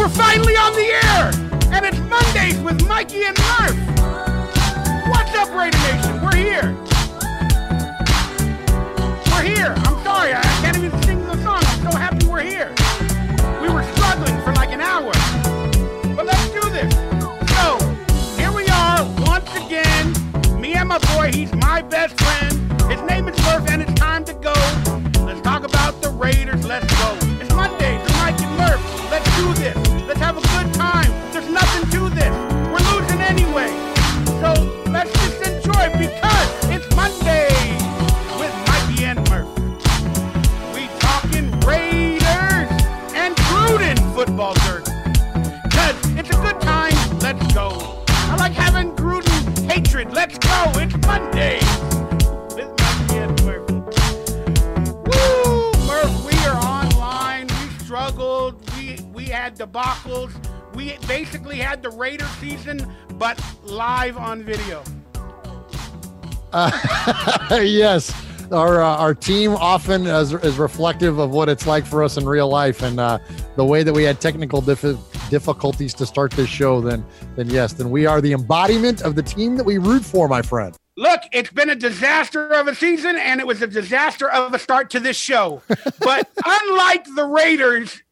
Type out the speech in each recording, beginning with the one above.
We're finally on the air, and it's Mondays with Mikey and Murf. What's up, Raider Nation? We're here. We're here. I'm sorry, I can't even sing the song. I'm so happy we're here. We were struggling for like an hour, but let's do this. So, here we are once again. Me and my boy, he's my best friend. His name is Murf, and it's time to go. Let's talk about the Raiders. Let's go. It's Mondays with Mike and Murf. Let's do this. Let's have a good time. There's nothing to this. We're losing anyway. So let's just enjoy because it's Monday with Mikey and Murf. We talking Raiders and Gruden football dirt. Cause it's a good time. Let's go. I like having Gruden hatred. Let's go. It's Monday with Mikey and Murf. Woo! Murf, we are online. We struggled. We had debacles. We basically had the Raider season, but live on video. Yes, our team often is reflective of what it's like for us in real life, and the way that we had technical difficulties to start this show, then we are the embodiment of the team that we root for, my friend. Look, it's been a disaster of a season, and it was a disaster of a start to this show. But unlike the Raiders,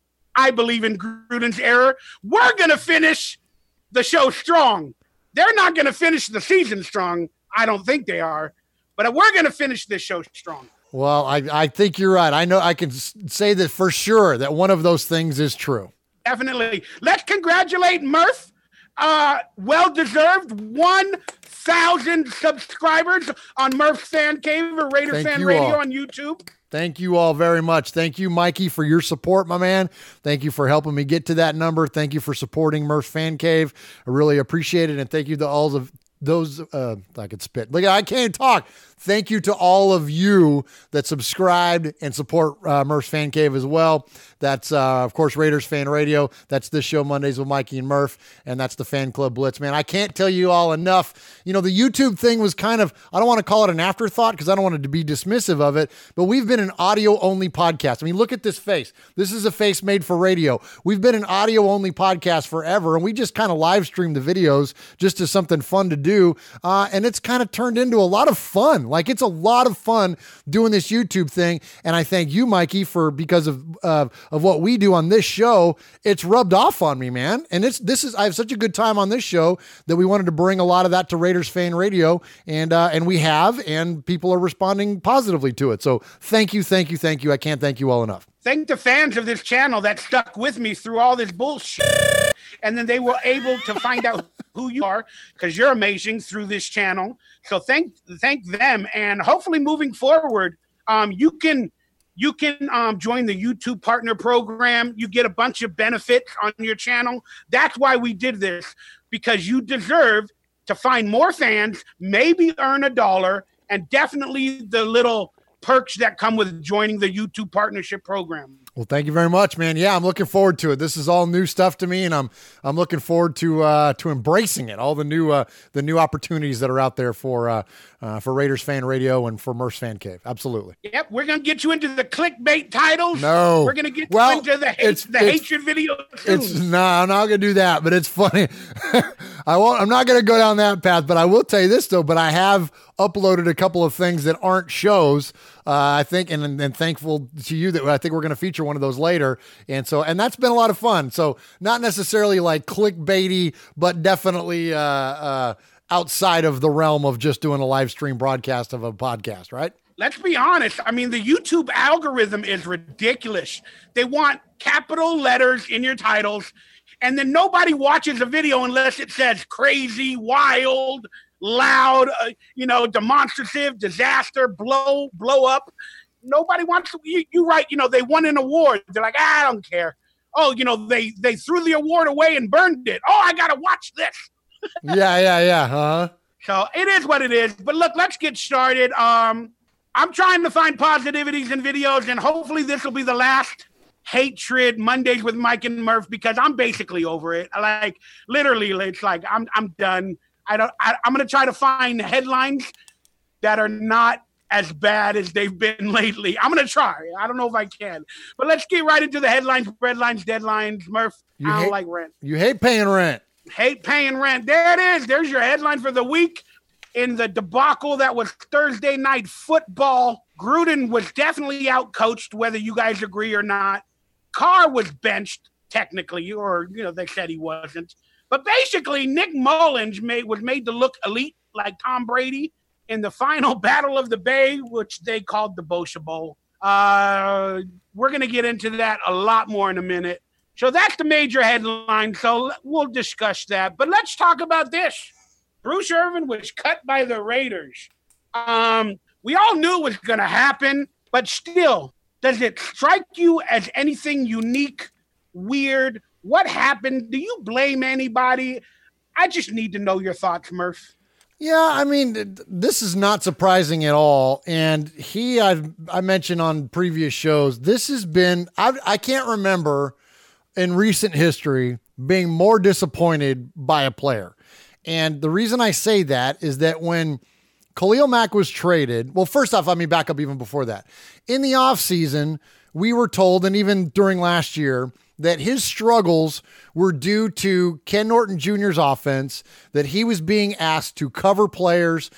I believe in Gruden's era, we're going to finish the show strong. They're not going to finish the season strong. I don't think they are. But we're going to finish this show strong. Well, I think you're right. I know I can say that for sure that one of those things is true. Definitely. Let's congratulate Murf. Well-deserved 1,000 subscribers on Murf's Fan Cave or Raider Fan Radio on YouTube. Thank you all very much. Thank you, Mikey, for your support, my man. Thank you for helping me get to that number. Thank you for supporting Murf's Fan Cave. I really appreciate it. And thank you to all of those, I could spit. Look, I can't talk. Thank you to all of you that subscribed and support Murf's Fan Cave as well. That's, of course, Raiders Fan Radio. That's this show, Mondays with Mikey and Murf. And that's the Fan Club Blitz, man. I can't tell you all enough. You know, the YouTube thing was kind of, I don't want to call it an afterthought because I don't want it to be dismissive of it, but we've been an audio-only podcast. I mean, look at this face. This is a face made for radio. We've been an audio-only podcast forever, and we just kind of live stream the videos just as something fun to do. And it's kind of turned into a lot of fun. Like, it's a lot of fun doing this YouTube thing. And I thank you, Mikey, for because of what we do on this show, it's rubbed off on me, man. And I have such a good time on this show that we wanted to bring a lot of that to Raiders Fan Radio. And we have, and people are responding positively to it. So thank you. I can't thank you all enough. Thank the fans of this channel that stuck with me through all this bullshit. And then they were able to find out who you are because you're amazing through this channel. So thank them. And hopefully moving forward, you can join the YouTube partner program. You get a bunch of benefits on your channel. That's why we did this, because you deserve to find more fans, maybe earn $1, and definitely the little perks that come with joining the YouTube partnership program. Well, thank you very much, man. Yeah, I'm looking forward to it. This is all new stuff to me, and I'm looking forward to embracing it. All the new opportunities that are out there for Raiders Fan Radio and for Murf's Fan Cave. Absolutely. Yep, we're gonna get you into the clickbait titles. No, we're gonna get you into the hatred video. I'm not gonna do that. But it's funny. I'm not gonna go down that path. But I will tell you this though. But I have uploaded a couple of things that aren't shows. I think, and thankful to you that I think we're going to feature one of those later. And that's been a lot of fun. So not necessarily like clickbaity, but definitely outside of the realm of just doing a live stream broadcast of a podcast, right? Let's be honest. I mean, the YouTube algorithm is ridiculous. They want capital letters in your titles, and then nobody watches a video unless it says crazy, wild, loud, demonstrative, disaster, blow up. Nobody wants to, you write, they won an award. They're like, I don't care. Oh, they threw the award away and burned it. Oh, I got to watch this. Yeah. Uh-huh. So it is what it is. But look, let's get started. I'm trying to find positivities in videos, and hopefully this will be the last hatred Mondays with Mike and Murf, because I'm basically over it. Like, literally, it's like, I'm done. I'm going to try to find headlines that are not as bad as they've been lately. I'm going to try. I don't know if I can. But let's get right into the headlines, breadlines, deadlines. Murph, I don't like rent. You hate paying rent. Hate paying rent. There it is. There's your headline for the week. In the debacle that was Thursday night football, Gruden was definitely outcoached, whether you guys agree or not. Carr was benched, technically, or, they said he wasn't. But basically, Nick Mullins was made to look elite like Tom Brady in the final Battle of the Bay, which they called the Bosha Bowl. We're going to get into that a lot more in a minute. So that's the major headline, so we'll discuss that. But let's talk about this. Bruce Irvin was cut by the Raiders. We all knew it was going to happen, but still, does it strike you as anything unique, weird? What happened? Do you blame anybody? I just need to know your thoughts, Murph. Yeah, I mean, this is not surprising at all. And I mentioned on previous shows, this has been, I can't remember in recent history being more disappointed by a player. And the reason I say that is that when Khalil Mack was traded, well, first off, let me back up even before that. In the offseason, we were told, and even during last year, that his struggles were due to Ken Norton Jr.'s offense, that he was being asked to cover players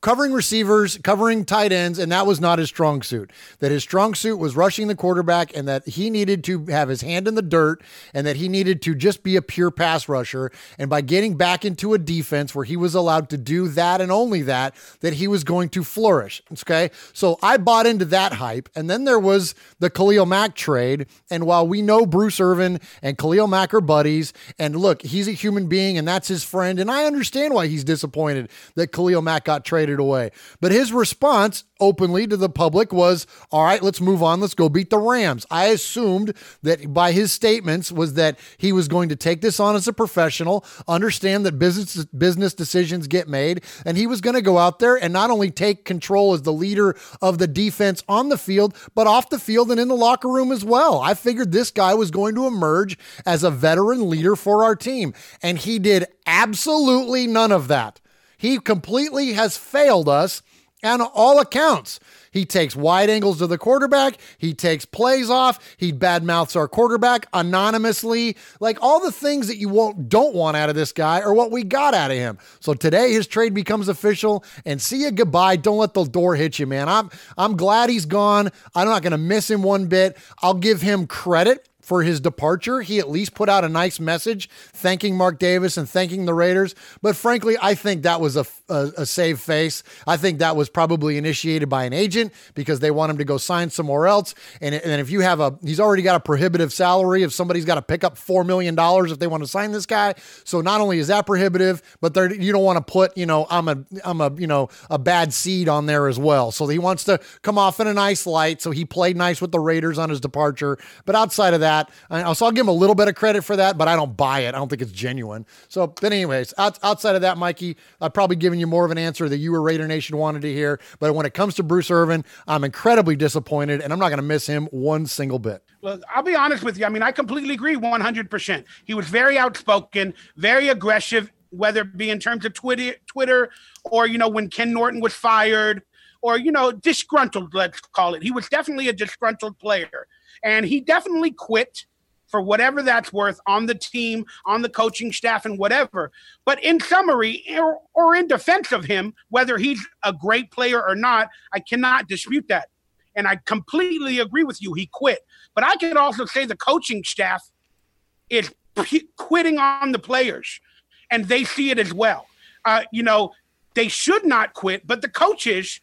covering receivers, covering tight ends, and that was not his strong suit. That his strong suit was rushing the quarterback, and that he needed to have his hand in the dirt, and that he needed to just be a pure pass rusher. And by getting back into a defense where he was allowed to do that and only that he was going to flourish. Okay. So I bought into that hype. And then there was the Khalil Mack trade. And while we know Bruce Irvin and Khalil Mack are buddies, and look, he's a human being and that's his friend. And I understand why he's disappointed that Khalil Mack got traded away. But his response openly to the public was, all right, let's move on. Let's go beat the Rams. I assumed that by his statements was that he was going to take this on as a professional, understand that business decisions get made, and he was going to go out there and not only take control as the leader of the defense on the field, but off the field and in the locker room as well. I figured this guy was going to emerge as a veteran leader for our team, and he did absolutely none of that. He completely has failed us on all accounts. He takes wide angles to the quarterback. He takes plays off. He badmouths our quarterback anonymously. Like all the things that you don't want out of this guy are what we got out of him. So today his trade becomes official, and see you goodbye. Don't let the door hit you, man. I'm glad he's gone. I'm not going to miss him one bit. I'll give him credit for his departure. He at least put out a nice message thanking Mark Davis and thanking the Raiders. But frankly, I think that was a save face. I think that was probably initiated by an agent because they want him to go sign somewhere else. And if you have he's already got a prohibitive salary. If somebody's got to pick up $4 million if they want to sign this guy. So not only is that prohibitive, but you don't want to put, I'm a bad seed on there as well. So he wants to come off in a nice light. So he played nice with the Raiders on his departure. But outside of that, so I'll give him a little bit of credit for that, but I don't buy it. I don't think it's genuine. So, but anyways, outside of that, Mikey, I've probably given you more of an answer that you were Raider Nation wanted to hear. But when it comes to Bruce Irvin, I'm incredibly disappointed, and I'm not going to miss him one single bit. Well, I'll be honest with you. I mean, I completely agree 100%. He was very outspoken, very aggressive, whether it be in terms of Twitter or, when Ken Norton was fired or, disgruntled, let's call it. He was definitely a disgruntled player. And he definitely quit for whatever that's worth on the team, on the coaching staff, and whatever. But in summary, or in defense of him, whether he's a great player or not, I cannot dispute that. And I completely agree with you. He quit. But I can also say the coaching staff is quitting on the players, and they see it as well. They should not quit, but the coaches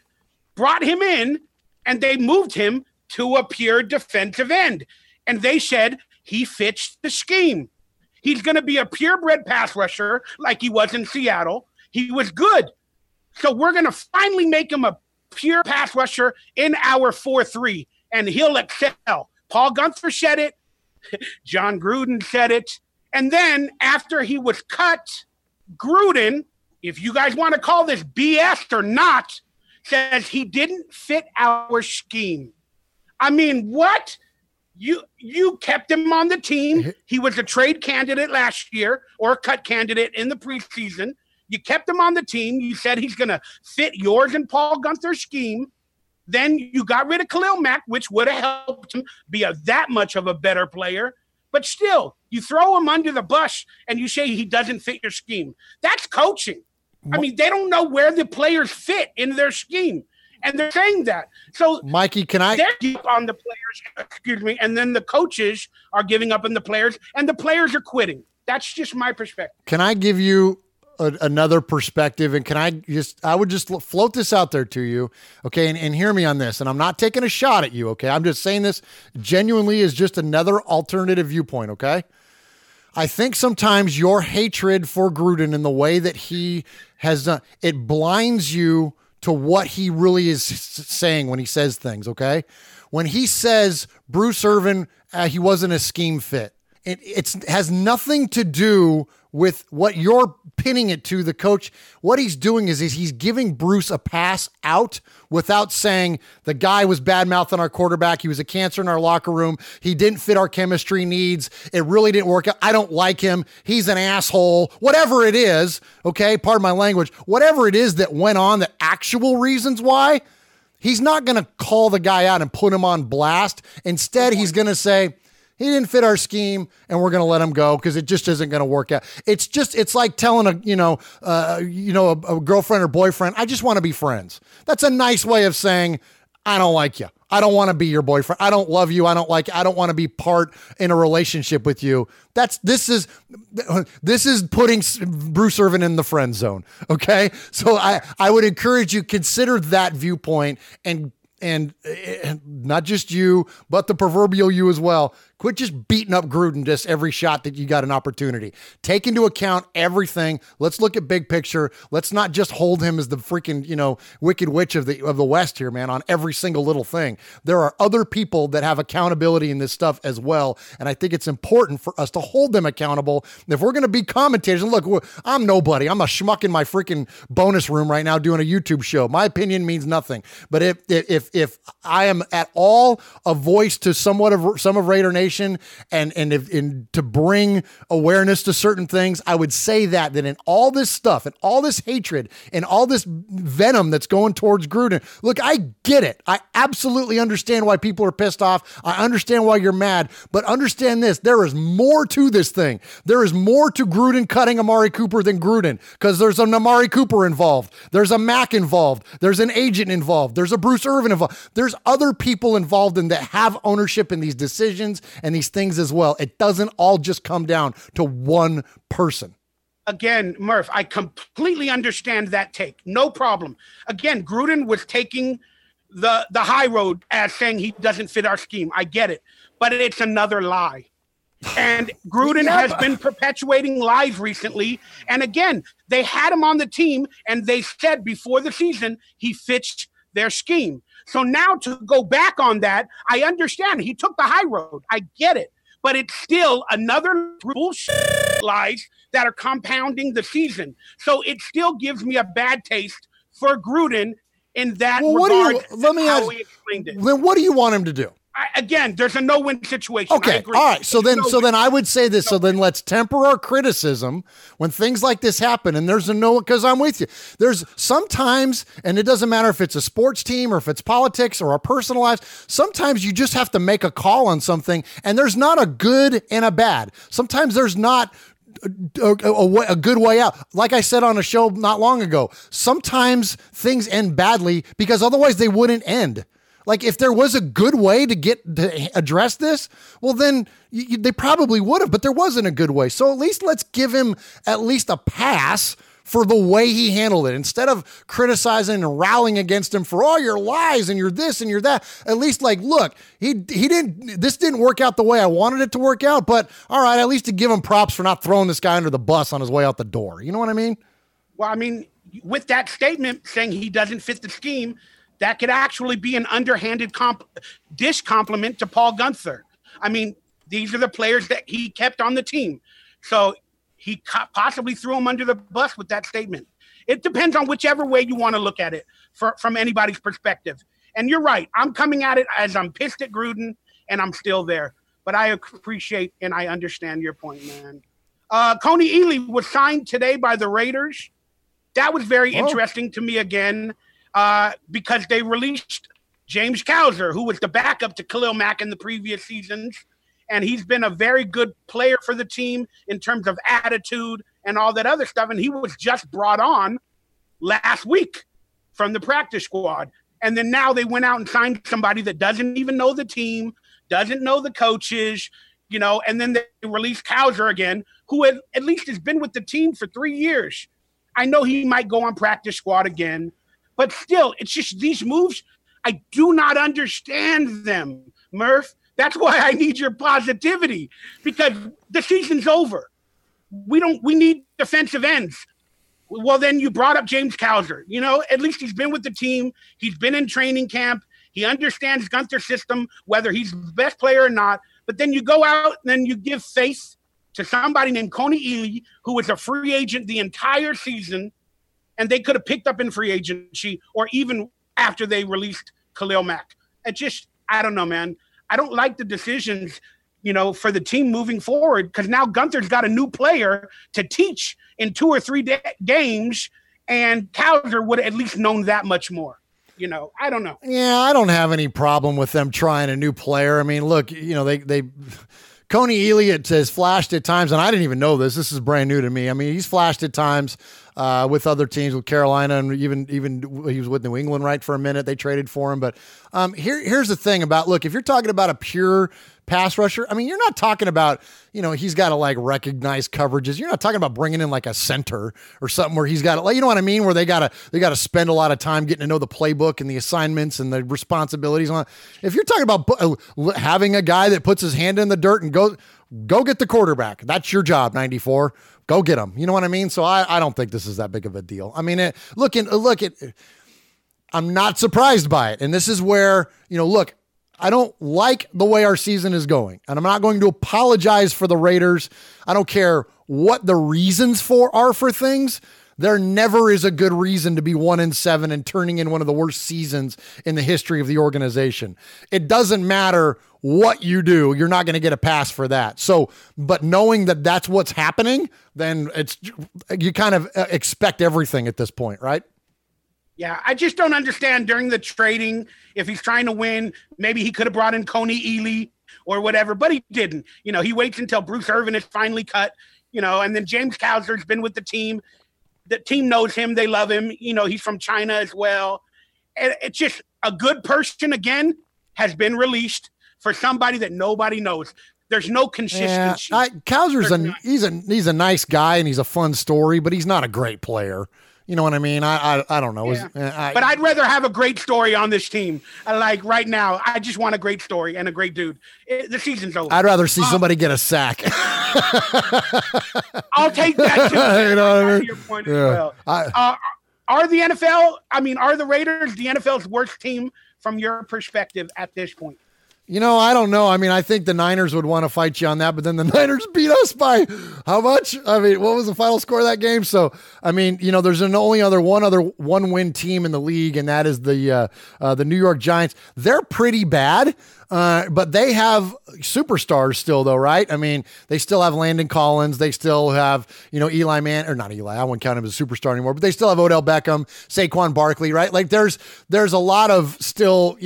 brought him in, and they moved him to a pure defensive end. And they said he fits the scheme. He's going to be a purebred pass rusher like he was in Seattle. He was good. So we're going to finally make him a pure pass rusher in our 4-3, and he'll excel. Paul Gunther said it. Jon Gruden said it. And then after he was cut, Gruden, if you guys want to call this BS or not, says he didn't fit our scheme. I mean, what? You kept him on the team. He was a trade candidate last year or a cut candidate in the preseason. You kept him on the team. You said he's going to fit yours and Paul Guenther's scheme. Then you got rid of Khalil Mack, which would have helped him be that much of a better player. But still, you throw him under the bus and you say he doesn't fit your scheme. That's coaching. I mean, they don't know where the players fit in their scheme. And they're saying that. So, Mikey, they're deep on the players, and then the coaches are giving up on the players, and the players are quitting. That's just my perspective. Can I give you another perspective? And I would just float this out there to you, okay? And hear me on this. And I'm not taking a shot at you, okay? I'm just saying this genuinely is just another alternative viewpoint, okay? I think sometimes your hatred for Gruden and the way that he has done, it blinds you to what he really is saying when he says things, okay? When he says Bruce Irvin, he wasn't a scheme fit, it has nothing to do with what you're pinning it to, the coach. What he's doing is he's giving Bruce a pass out without saying the guy was bad-mouthing our quarterback. He was a cancer in our locker room. He didn't fit our chemistry needs. It really didn't work out. I don't like him. He's an asshole. Whatever it is, okay, pardon my language, whatever it is that went on, the actual reasons why, he's not going to call the guy out and put him on blast. Instead, he's going to say, he didn't fit our scheme, and we're going to let him go because it just isn't going to work out. It's like telling a girlfriend or boyfriend, I just want to be friends. That's a nice way of saying, I don't like you. I don't want to be your boyfriend. I don't love you. I don't want to be part in a relationship with you. This is putting Bruce Irvin in the friend zone. Okay. So I would encourage you, consider that viewpoint and not just you, but the proverbial you as well. Quit just beating up Gruden just every shot that you got an opportunity. Take into account everything. Let's look at big picture. Let's not just hold him as the freaking, wicked witch of the West here, man, on every single little thing. There are other people that have accountability in this stuff as well. And I think it's important for us to hold them accountable. If we're going to be commentators, and look, I'm nobody. I'm a schmuck in my freaking bonus room right now doing a YouTube show. My opinion means nothing. But if I am at all a voice to some of Raider Nation, and to bring awareness to certain things, I would say that in all this stuff and all this hatred and all this venom that's going towards Gruden, look, I get it. I absolutely understand why people are pissed off. I understand why you're mad, but understand this, there is more to this thing. There is more to Gruden cutting Amari Cooper than Gruden, because there's an Amari Cooper involved. There's a Mack involved. There's an agent involved. There's a Bruce Irvin involved. There's other people involved in that have ownership in these decisions and these things as well. It doesn't all just come down to one person. Again, Murph, I completely understand that take. No problem. Again, Gruden was taking the high road as saying he doesn't fit our scheme. I get it. But it's another lie. And Gruden has been perpetuating lies recently. And again, they had him on the team and they said before the season he fits their scheme. So now to go back on that, I understand. He took the high road. I get it. But it's still another bullshit lies that are compounding the season. So it still gives me a bad taste for Gruden in that regard. Let me ask, he explained it. Then what do you want him to do? Again, there's a no-win situation. Okay, I agree. all right. So then I would say this. So then let's temper our criticism when things like this happen. And there's because I'm with you. There's sometimes, and it doesn't matter if it's a sports team or if it's politics or our personal lives, sometimes you just have to make a call on something, and there's not a good and a bad. Sometimes there's not a good way out. Like I said on a show not long ago, sometimes things end badly because otherwise they wouldn't end. Like if there was a good way to address this, well then they probably would have, but there wasn't a good way. So at least let's give him at least a pass for the way he handled it. Instead of criticizing and rallying against him for all your lies and you're this and you're that, at least look, this didn't work out the way I wanted it to work out, but all right, at least to give him props for not throwing this guy under the bus on his way out the door. You know what I mean? Well, I mean, with that statement saying he doesn't fit the scheme, that could actually be an underhanded dish compliment to Paul Guenther. I mean, these are the players that he kept on the team. So he possibly threw him under the bus with that statement. It depends on whichever way you want to look at it from anybody's perspective. And you're right. I'm coming at it as I'm pissed at Gruden, and I'm still there. But I appreciate and I understand your point, man. Coney Ealy was signed today by the Raiders. That was very interesting to me again, because they released James Cowser, who was the backup to Khalil Mack in the previous seasons. And he's been a very good player for the team in terms of attitude and all that other stuff. And he was just brought on last week from the practice squad. And then now they went out and signed somebody that doesn't even know the team, doesn't know the coaches, and then they released Cowser again, who at least has been with the team for 3 years. I know he might go on practice squad again, but still, it's just these moves. I do not understand them, Murph. That's why I need your positivity, because the season's over. We need defensive ends. Well, then you brought up James Cowser. At least he's been with the team. He's been in training camp. He understands Gunther's system, whether he's the best player or not. But then you go out and then you give faith to somebody named Coney Ely, who was a free agent the entire season, and they could have picked up in free agency or even after they released Khalil Mack. I don't know, man. I don't like the decisions, for the team moving forward, because now Gunther's got a new player to teach in 2 or 3 games, and Cowser would have at least known that much more. I don't know. Yeah, I don't have any problem with them trying a new player. I mean, look, they Coney Elliott has flashed at times, and I didn't even know this. This is brand new to me. I mean, he's flashed at times with other teams, with Carolina, and even he was with New England right for a minute. They traded for him. But here's the thing about, look, if you're talking about a pure pass rusher, I mean, you're not talking about, he's got to like recognize coverages. You're not talking about bringing in like a center or something where he's got to, like, you know what I mean? Where they got to spend a lot of time getting to know the playbook and the assignments and the responsibilities on. If you're talking about having a guy that puts his hand in the dirt and go get the quarterback, that's your job, 94. Go get him. You know what I mean? So I don't think this is that big of a deal. I mean, I'm not surprised by it. And this is where, look, I don't like the way our season is going, and I'm not going to apologize for the Raiders. I don't care what the reasons are for things. There never is a good reason to be 1-7 and turning in one of the worst seasons in the history of the organization. It doesn't matter what you do. You're not going to get a pass for that. So, but knowing that that's what's happening, then you kind of expect everything at this point, right? Yeah, I just don't understand during the trading, if he's trying to win, maybe he could have brought in Coney Ely or whatever, but he didn't. He waits until Bruce Irvin is finally cut, and then James Cowser's been with the team. The team knows him. They love him. He's from China as well. And it's just a good person, again, has been released for somebody that nobody knows. There's no consistency. Cowser's he's a nice guy and he's a fun story, but he's not a great player. You know what I mean? I don't know. Yeah. But I'd rather have a great story on this team. Like right now, I just want a great story and a great dude. The season's over. I'd rather see somebody get a sack. I'll take that too. You know what I mean? Your point as well. Are the Raiders the NFL's worst team from your perspective at this point? I don't know. I mean, I think the Niners would want to fight you on that, but then the Niners beat us by how much? I mean, what was the final score of that game? So, I mean, there's one other one-win team in the league, and that is the New York Giants. They're pretty bad, but they have superstars still, though, right? I mean, they still have Landon Collins. They still have, Eli Manning, or not Eli. I wouldn't count him as a superstar anymore, but they still have Odell Beckham, Saquon Barkley, right? Like there's a lot of still,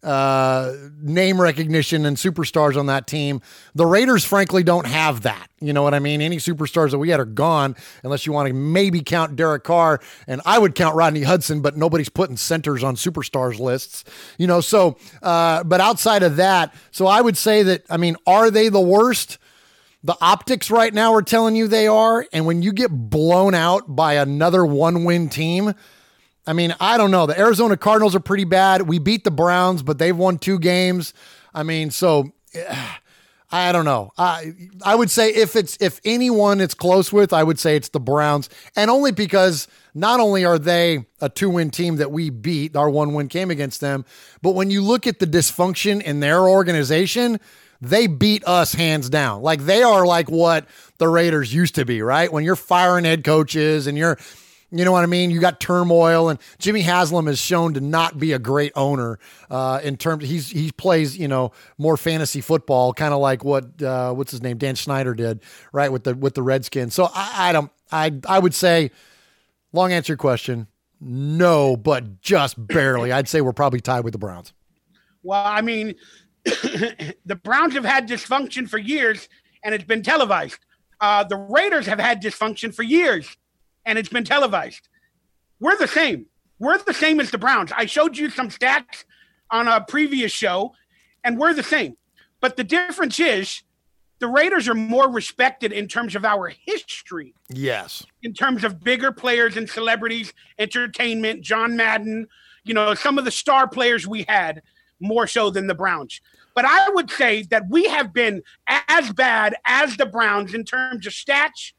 name recognition and superstars on that team. The Raiders, frankly, don't have that. You know what I mean? Any superstars that we had are gone, unless you want to maybe count Derek Carr, and I would count Rodney Hudson, but nobody's putting centers on superstars lists. So, but outside of that, so I would say that, I mean, are they the worst? The optics right now are telling you they are, and when you get blown out by another one-win team, I mean, I don't know. The Arizona Cardinals are pretty bad. We beat the Browns, but they've won 2 games. I mean, so I don't know. I would say if anyone it's close with, I would say it's the Browns. And only because not only are they a 2-win team that we beat, our 1 win came against them, but when you look at the dysfunction in their organization, they beat us hands down. Like they are like what the Raiders used to be, right? When you're firing head coaches and you know what I mean? You got turmoil, and Jimmy Haslam is shown to not be a great owner in terms. He plays more fantasy football, kind of like what's his name, Dan Snyder did, right, with the Redskins. So I would say Long answer question. No, but just barely. I'd say we're probably tied with the Browns. Well, I mean, the Browns have had dysfunction for years, and it's been televised. The Raiders have had dysfunction for years, and it's been televised. We're the same. We're the same as the Browns. I showed you some stats on a previous show, and we're the same. But the difference is the Raiders are more respected in terms of our history. Yes. In terms of bigger players and celebrities, entertainment, John Madden, some of the star players we had, more so than the Browns. But I would say that we have been as bad as the Browns in terms of stats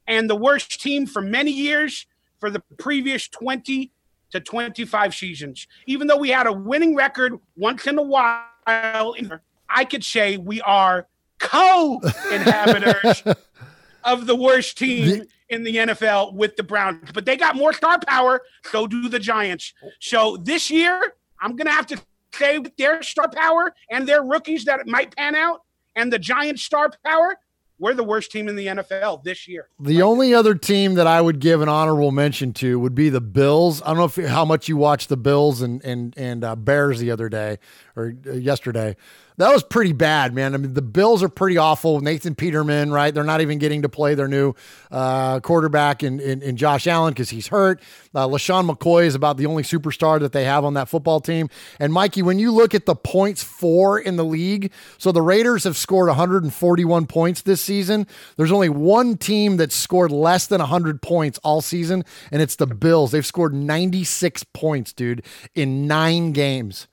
and the worst team for many years for the previous 20 to 25 seasons. Even though we had a winning record once in a while, I could say we are co-inhabitors of the worst team in the NFL with the Browns. But they got more star power, so do the Giants. So this year, I'm going to have to say their star power and their rookies that it might pan out, and the Giants' star power, we're the worst team in the NFL this year. The only other team that I would give an honorable mention to would be the Bills. I don't know how much you watched the Bills and Bears the other day or yesterday. That was pretty bad, man. I mean, the Bills are pretty awful. Nathan Peterman, right? They're not even getting to play their new quarterback in Josh Allen because he's hurt. LaShawn McCoy is about the only superstar that they have on that football team. And Mikey, when you look at the points for in the league, so the Raiders have scored 141 points this season. There's only one team that scored less than 100 points all season, and it's the Bills. They've scored 96 points, dude, in 9 games.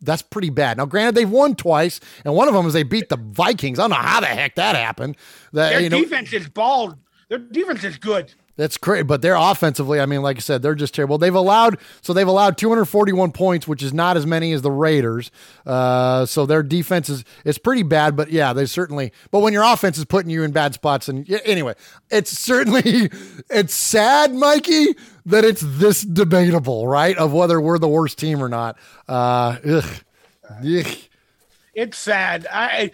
That's pretty bad. Now, granted, they've won twice, and one of them is they beat the Vikings. I don't know how the heck that happened. Their defense is bald. Their defense is good. That's great, but they're offensively, I mean, like I said, they're just terrible. They've allowed 241 points, which is not as many as the Raiders. So their defense is pretty bad, but yeah, they certainly, but when your offense is putting you in bad spots, and anyway, it's sad, Mikey, that it's this debatable, right? Of whether we're the worst team or not. It's sad.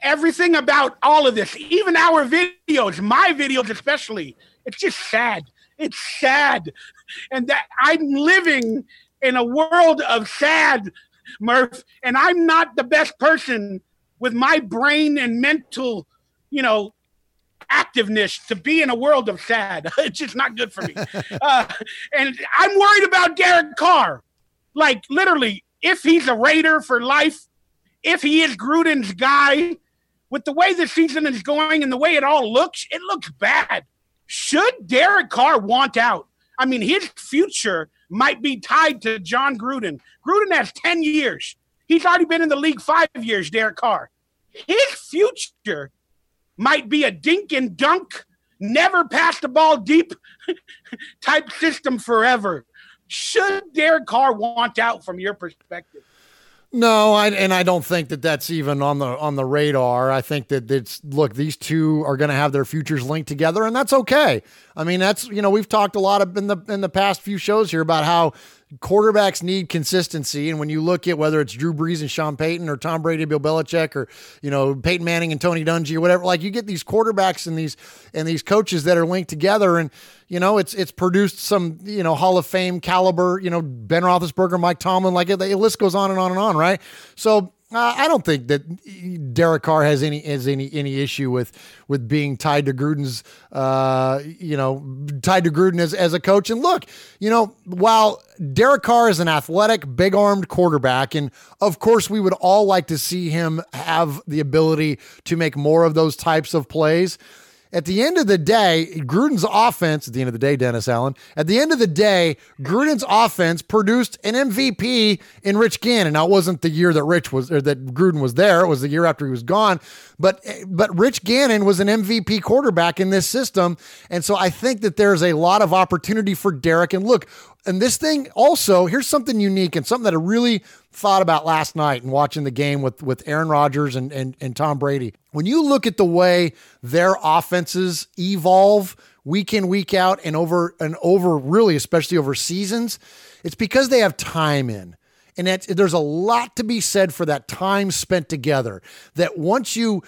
Everything about all of this, even our videos, my videos especially, it's just sad. It's sad. And that I'm living in a world of sad, Murph, and I'm not the best person with my brain and mental, activeness to be in a world of sad. It's just not good for me. And I'm worried about Derek Carr. Like, literally, if he's a Raider for life, if he is Gruden's guy, with the way the season is going and the way it looks bad. Should Derek Carr want out? I mean, his future might be tied to Jon Gruden. Gruden has 10 years. He's already been in the league 5 years, Derek Carr. His future might be a dink and dunk, never pass the ball deep type system forever. Should Derek Carr want out from your perspective? No, I don't think that that's even on the radar. I think that these two are going to have their futures linked together, and that's okay. I mean, that's, we've talked a lot in the past few shows here about how quarterbacks need consistency. And when you look at whether it's Drew Brees and Sean Payton or Tom Brady, Bill Belichick, or, Peyton Manning and Tony Dungy or whatever, like, you get these quarterbacks and these coaches that are linked together, and, it's produced some, Hall of Fame caliber, Ben Roethlisberger, Mike Tomlin, like the list goes on and on and on. Right. So, I don't think that Derek Carr has any issue with being tied to Gruden's, tied to Gruden as a coach. And look, while Derek Carr is an athletic, big-armed quarterback, and of course we would all like to see him have the ability to make more of those types of plays. At the end of the day, Gruden's offense, at the end of the day, Dennis Allen, at the end of the day, Gruden's offense produced an MVP in Rich Gannon. Now, it wasn't the year that Gruden was there. It was the year after he was gone. But Rich Gannon was an MVP quarterback in this system. And so I think that there's a lot of opportunity for Derek. And look, and this thing also, here's something unique and something that I really thought about last night and watching the game with Aaron Rodgers and Tom Brady. When you look at the way their offenses evolve week in, week out, and over really, especially over seasons, it's because they have time in. And there's a lot to be said for that time spent together, that once you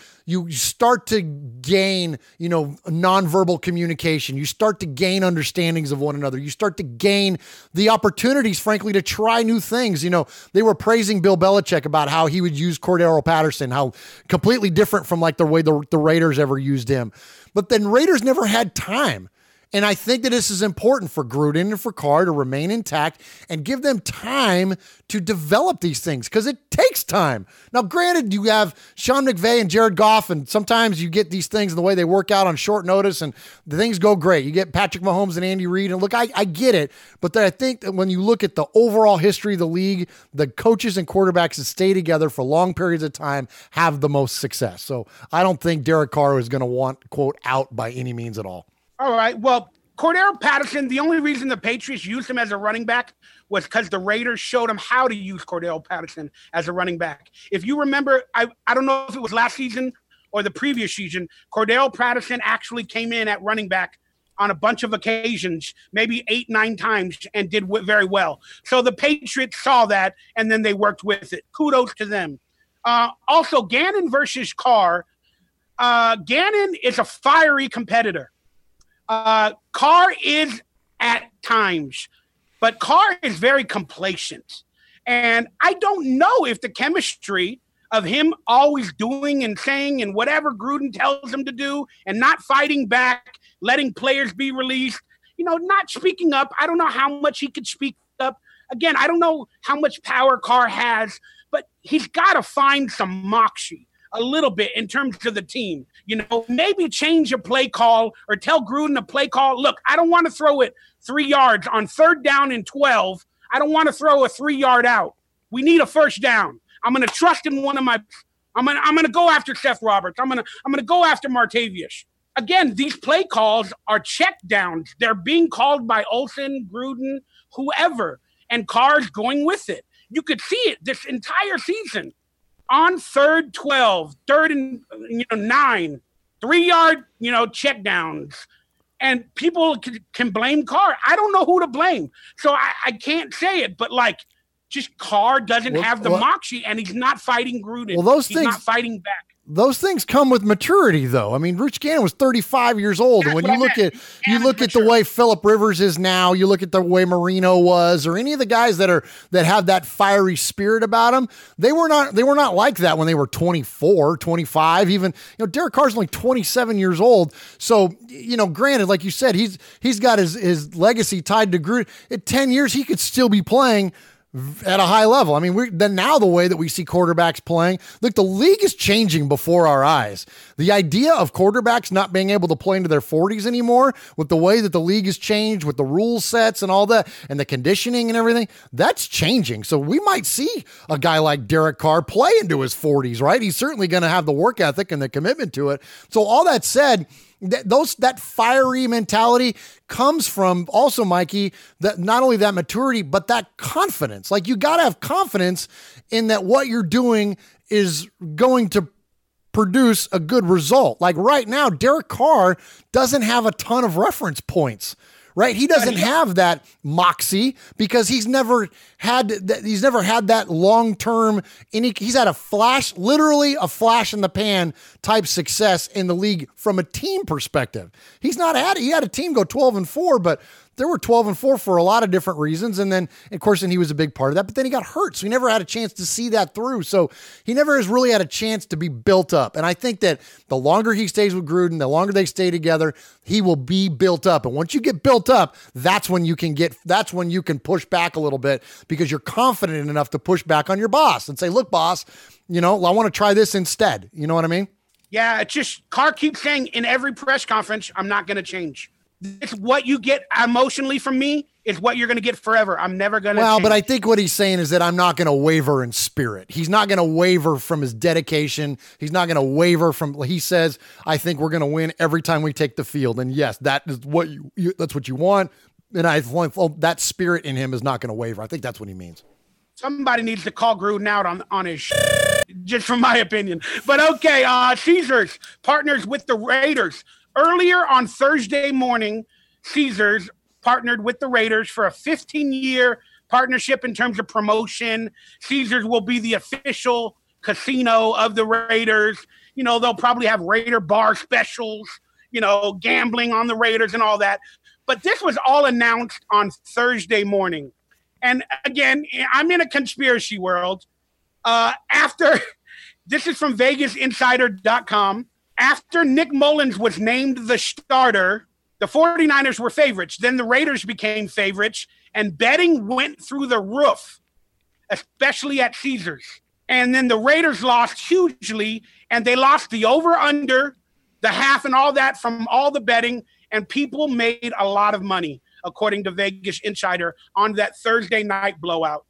start to gain, nonverbal communication, you start to gain understandings of one another, you start to gain the opportunities, frankly, to try new things. They were praising Bill Belichick about how he would use Cordero Patterson, how completely different from like the way the Raiders ever used him. But then Raiders never had time. And I think that this is important for Gruden and for Carr to remain intact and give them time to develop these things, because it takes time. Now, granted, you have Sean McVay and Jared Goff, and sometimes you get these things in the way they work out on short notice, and the things go great. You get Patrick Mahomes and Andy Reid, and look, I get it, but I think that when you look at the overall history of the league, the coaches and quarterbacks that stay together for long periods of time have the most success. So I don't think Derek Carr is going to want, quote, out by any means at all. All right. Well, Cordero Patterson, the only reason the Patriots used him as a running back was because the Raiders showed him how to use Cordero Patterson as a running back. If you remember, I don't know if it was last season or the previous season, Cordero Patterson actually came in at running back on a bunch of occasions, maybe 8-9 times, and did very well. So the Patriots saw that, and then they worked with it. Kudos to them. Also, Gannon versus Carr. Gannon is a fiery competitor. Carr is at times, but Carr is very complacent. And I don't know if the chemistry of him always doing and saying and whatever Gruden tells him to do and not fighting back, letting players be released, not speaking up. I don't know how much he could speak up. Again, I don't know how much power Carr has, but he's got to find some moxie a little bit in terms of the team. Maybe change a play call or tell Gruden a play call. Look, I don't want to throw it 3 yards on 3rd down and 12. I don't want to throw a 3-yard out. We need a first down. I'm going to trust in one of my – I'm going to go after Seth Roberts. I'm going to go after Martavius. Again, these play calls are check downs. They're being called by Olsen, Gruden, whoever, and Carr's going with it. You could see it this entire season. On 3rd, 12, 3rd and 9, 3-yard, check downs. And people can blame Carr. I don't know who to blame. So I can't say it, but just Carr doesn't have the moxie, and he's not fighting Gruden. Well, he's not fighting back. Those things come with maturity, though. I mean, Rich Gannon was 35 years old. And when you look at the way Phillip Rivers is now, you look at the way Marino was, or any of the guys that have that fiery spirit about them, they were not like that when they were 24, 25, even, Derek Carr's only 27 years old. So, granted, like you said, he's got his legacy tied to Gruden. At 10 years, he could still be playing at a high level. I mean, now the way that we see quarterbacks playing, look, the league is changing before our eyes. The idea of quarterbacks not being able to play into their 40s anymore, with the way that the league has changed, with the rule sets and all that, and the conditioning and everything, that's changing. So we might see a guy like Derek Carr play into his 40s, right? He's certainly going to have the work ethic and the commitment to it. So all that said, that fiery mentality comes from also, Mikey, that not only that maturity, but that confidence. Like, you got to have confidence in that what you're doing is going to produce a good result. Like right now, Derek Carr doesn't have a ton of reference points. Right? He doesn't have that moxie because he's never had that long-term, he's had literally a flash in the pan type success in the league from a team perspective. He had a team go 12-4, but there were 12-4 for a lot of different reasons. And then, of course, he was a big part of that, but then he got hurt. So he never had a chance to see that through. So he never has really had a chance to be built up. And I think that the longer he stays with Gruden, the longer they stay together, he will be built up. And once you get built up, that's when you can push back a little bit, because you're confident enough to push back on your boss and say, look, boss, I want to try this instead. You know what I mean? Yeah. It's just Carr keeps saying in every press conference, I'm not going to change. It's what you get emotionally from me is what you're going to get forever. I'm never going to change. But I think what he's saying is that I'm not going to waver in spirit. He's not going to waver from his dedication. He's not going to waver from, he says, I think we're going to win every time we take the field. And yes, that is what that's what you want. And that spirit in him is not going to waver. I think that's what he means. Somebody needs to call Gruden out on his just from my opinion. But okay, Caesars partners with the Raiders. Earlier on Thursday morning, Caesars partnered with the Raiders for a 15-year partnership in terms of promotion. Caesars will be the official casino of the Raiders. You know, they'll probably have Raider bar specials, you know, gambling on the Raiders and all that. But this was all announced on Thursday morning. And again, I'm in a conspiracy world. This is from VegasInsider.com. After Nick Mullins was named the starter, the 49ers were favorites. Then the Raiders became favorites, and betting went through the roof, especially at Caesars. And then the Raiders lost hugely, and they lost the over-under, the half, and all that from all the betting, and people made a lot of money, according to Vegas Insider, on that Thursday night blowout.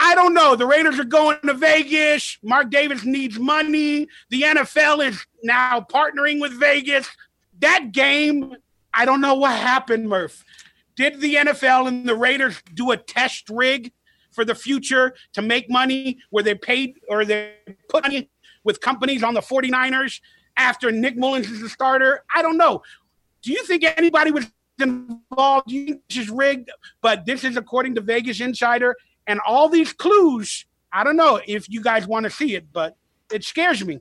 I don't know. The Raiders are going to Vegas. Mark Davis needs money. The NFL is now partnering with Vegas. That game, I don't know what happened, Murph. Did the NFL and the Raiders do a test rig for the future to make money where they paid or they put money with companies on the 49ers after Nick Mullins is the starter? I don't know. Do you think anybody was involved? Do you think this is rigged? But this is according to Vegas Insider. And all these clues, I don't know if you guys want to see it, but it scares me.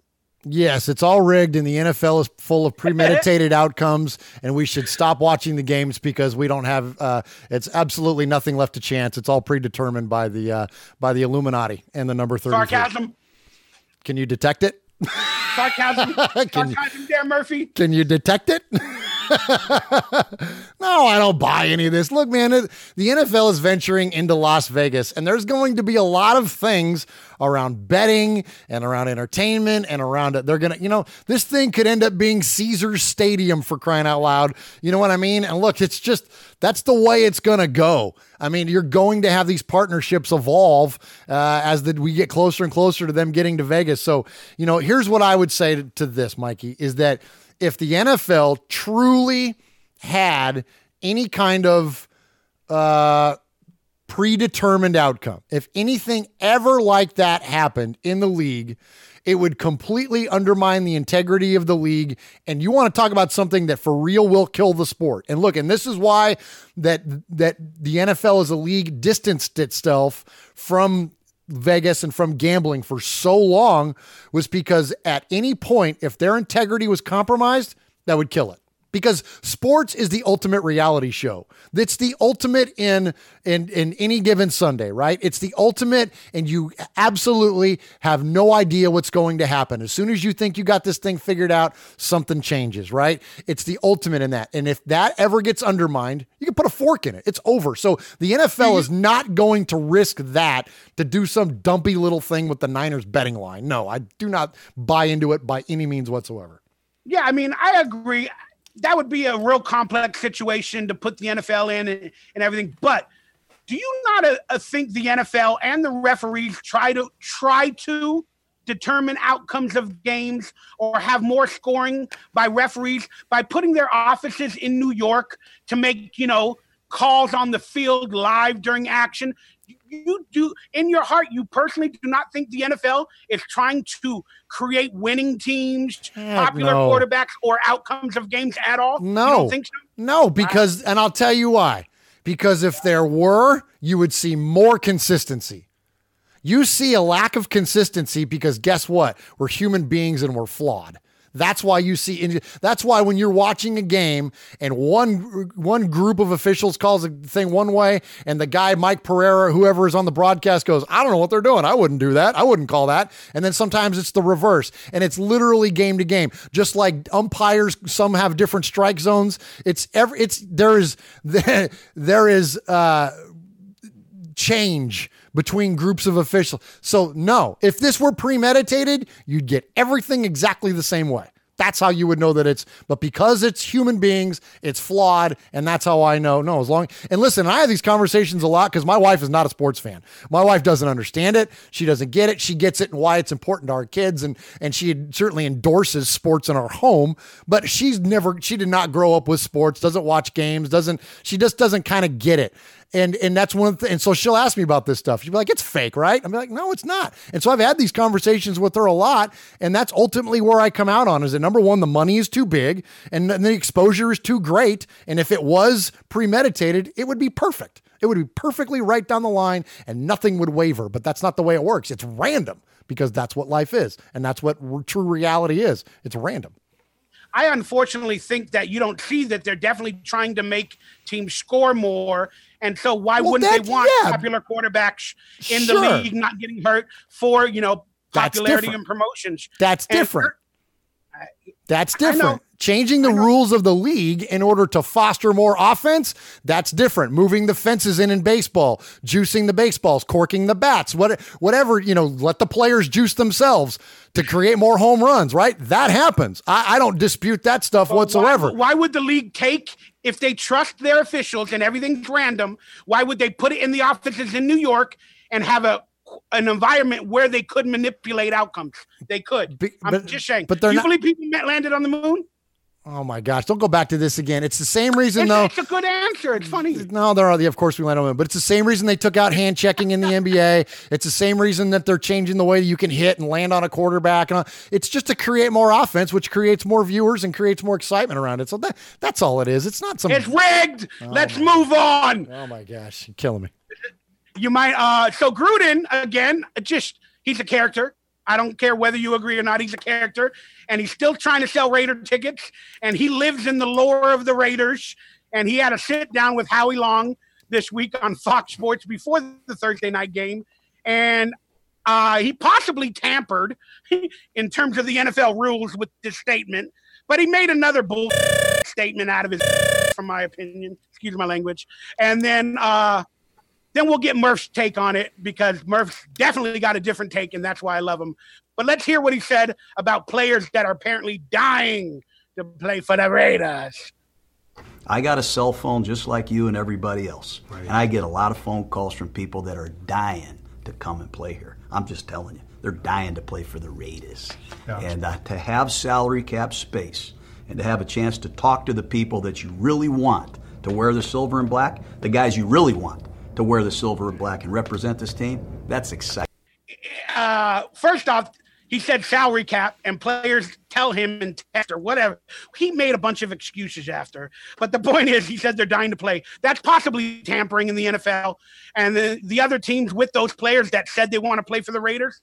Yes, it's all rigged, and the NFL is full of premeditated outcomes, and we should stop watching the games because we don't have it's absolutely nothing left to chance. It's all predetermined by the Illuminati and the number 30. Sarcasm. Can you detect it? Sarcasm. Sarcasm there, Murphy. Can you detect it? No, I don't buy any of this. Look, man, the NFL is venturing into Las Vegas, and there's going to be a lot of things around betting and around entertainment and around it. They're going to, you know, this thing could end up being Caesars Stadium, for crying out loud. You know what I mean? And look, it's just, that's the way it's going to go. I mean, you're going to have these partnerships evolve as we get closer and closer to them getting to Vegas. So, you know, here's what I would say to this, Mikey, is that if the NFL truly had any kind of predetermined outcome, if anything ever like that happened in the league, it would completely undermine the integrity of the league. And you want to talk about something that for real will kill the sport. And look, and this is why that the NFL as a league distanced itself from Vegas and from gambling for so long, was because at any point, if their integrity was compromised, that would kill it. Because sports is the ultimate reality show. It's the ultimate in any given Sunday, right? It's the ultimate, and you absolutely have no idea what's going to happen. As soon as you think you got this thing figured out, something changes, right? It's the ultimate in that. And if that ever gets undermined, you can put a fork in it. It's over. So the NFL is not going to risk that to do some dumpy little thing with the Niners betting line. No, I do not buy into it by any means whatsoever. Yeah, I mean, I agree. That would be a real complex situation to put the NFL in and everything. But do you not think the NFL and the referees try to determine outcomes of games or have more scoring by referees by putting their offices in New York to make, you know, calls on the field live during action? You do, in your heart, you personally do not think the NFL is trying to create winning teams, popular quarterbacks, or outcomes of games at all? No. You don't think so? No, because, and I'll tell you why. Because if there were, you would see more consistency. You see a lack of consistency because guess what? We're human beings and we're flawed. That's why you see, that's why when you're watching a game and one group of officials calls a thing one way and the guy, Mike Pereira, whoever is on the broadcast goes, I don't know what they're doing. I wouldn't do that. I wouldn't call that. And then sometimes it's the reverse, and it's literally game to game. Just like umpires, some have different strike zones. There is change between groups of officials. So no, if this were premeditated, you'd get everything exactly the same way. That's how you would know that but because it's human beings, it's flawed. And that's how I know, no, and listen, I have these conversations a lot because my wife is not a sports fan. My wife doesn't understand it. She doesn't get it. She gets it and why it's important to our kids. And she certainly endorses sports in our home, but she did not grow up with sports, doesn't watch games, she just doesn't kind of get it. And that's one of the, and so she'll ask me about this stuff. She'll be like, it's fake, right? I'm like, no, it's not. And so I've had these conversations with her a lot. And that's ultimately where I come out on is that number one, the money is too big and the exposure is too great. And if it was premeditated, it would be perfect. It would be perfectly right down the line and nothing would waver, but that's not the way it works. It's random because that's what life is. And that's what true reality is. It's random. I unfortunately think that you don't see that they're definitely trying to make teams score more. And so why wouldn't they want popular quarterbacks in the league not getting hurt for, popularity and promotions? That's different. That's different. Changing the rules of the league in order to foster more offense, that's different. Moving the fences in baseball, juicing the baseballs, corking the bats, whatever, let the players juice themselves to create more home runs, right? That happens. I don't dispute that stuff whatsoever. Why would the league take, if they trust their officials and everything's random, why would they put it in the offices in New York and have an environment where they could manipulate outcomes? They could. I'm just saying. But do you believe people landed on the moon? Oh my gosh! Don't go back to this again. It's the same reason, though. It's a good answer. It's funny. No, there are. Of course, we landed on it, but it's the same reason they took out hand checking in the NBA. It's the same reason that they're changing the way you can hit and land on a quarterback. And it's just to create more offense, which creates more viewers and creates more excitement around it. So that's all it is. It's not some. It's rigged. Let's move on. Oh my gosh! You're killing me. You might. So Gruden again. He's a character. I don't care whether you agree or not. He's a character, and he's still trying to sell Raider tickets, and he lives in the lore of the Raiders, and he had a sit-down with Howie Long this week on Fox Sports before the Thursday night game, and he possibly tampered in terms of the NFL rules with this statement, but he made another bullshit statement out of his, from my opinion. Excuse my language. And then we'll get Murf's take on it because Murf's definitely got a different take, and that's why I love him. But let's hear what he said about players that are apparently dying to play for the Raiders. I got a cell phone just like you and everybody else. Right. And I get a lot of phone calls from people that are dying to come and play here. I'm just telling you, they're dying to play for the Raiders. Gotcha. And to have salary cap space and to have a chance to talk to the people that you really want to wear the silver and black, the guys you really want to wear the silver and black and represent this team, that's exciting. First off, he said salary cap and players tell him in text or whatever. He made a bunch of excuses after. But the point is, he said they're dying to play. That's possibly tampering in the NFL. And the other teams with those players that said they want to play for the Raiders,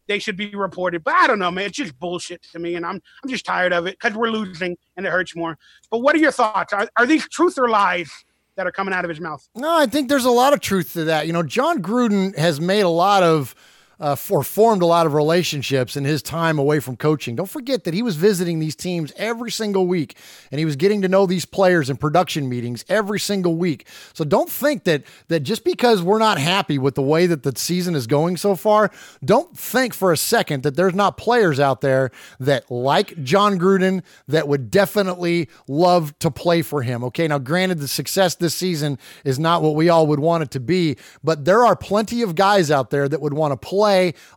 they should be reported. But I don't know, man. It's just bullshit to me. And I'm just tired of it because we're losing and it hurts more. But what are your thoughts? Are these truth or lies that are coming out of his mouth? No, I think there's a lot of truth to that. Jon Gruden has made a lot of formed a lot of relationships in his time away from coaching. Don't forget that he was visiting these teams every single week, and he was getting to know these players in production meetings every single week. So don't think that just because we're not happy with the way that the season is going so far, don't think for a second that there's not players out there that like Jon Gruden that would definitely love to play for him. Okay, now granted, the success this season is not what we all would want it to be, but there are plenty of guys out there that would want to play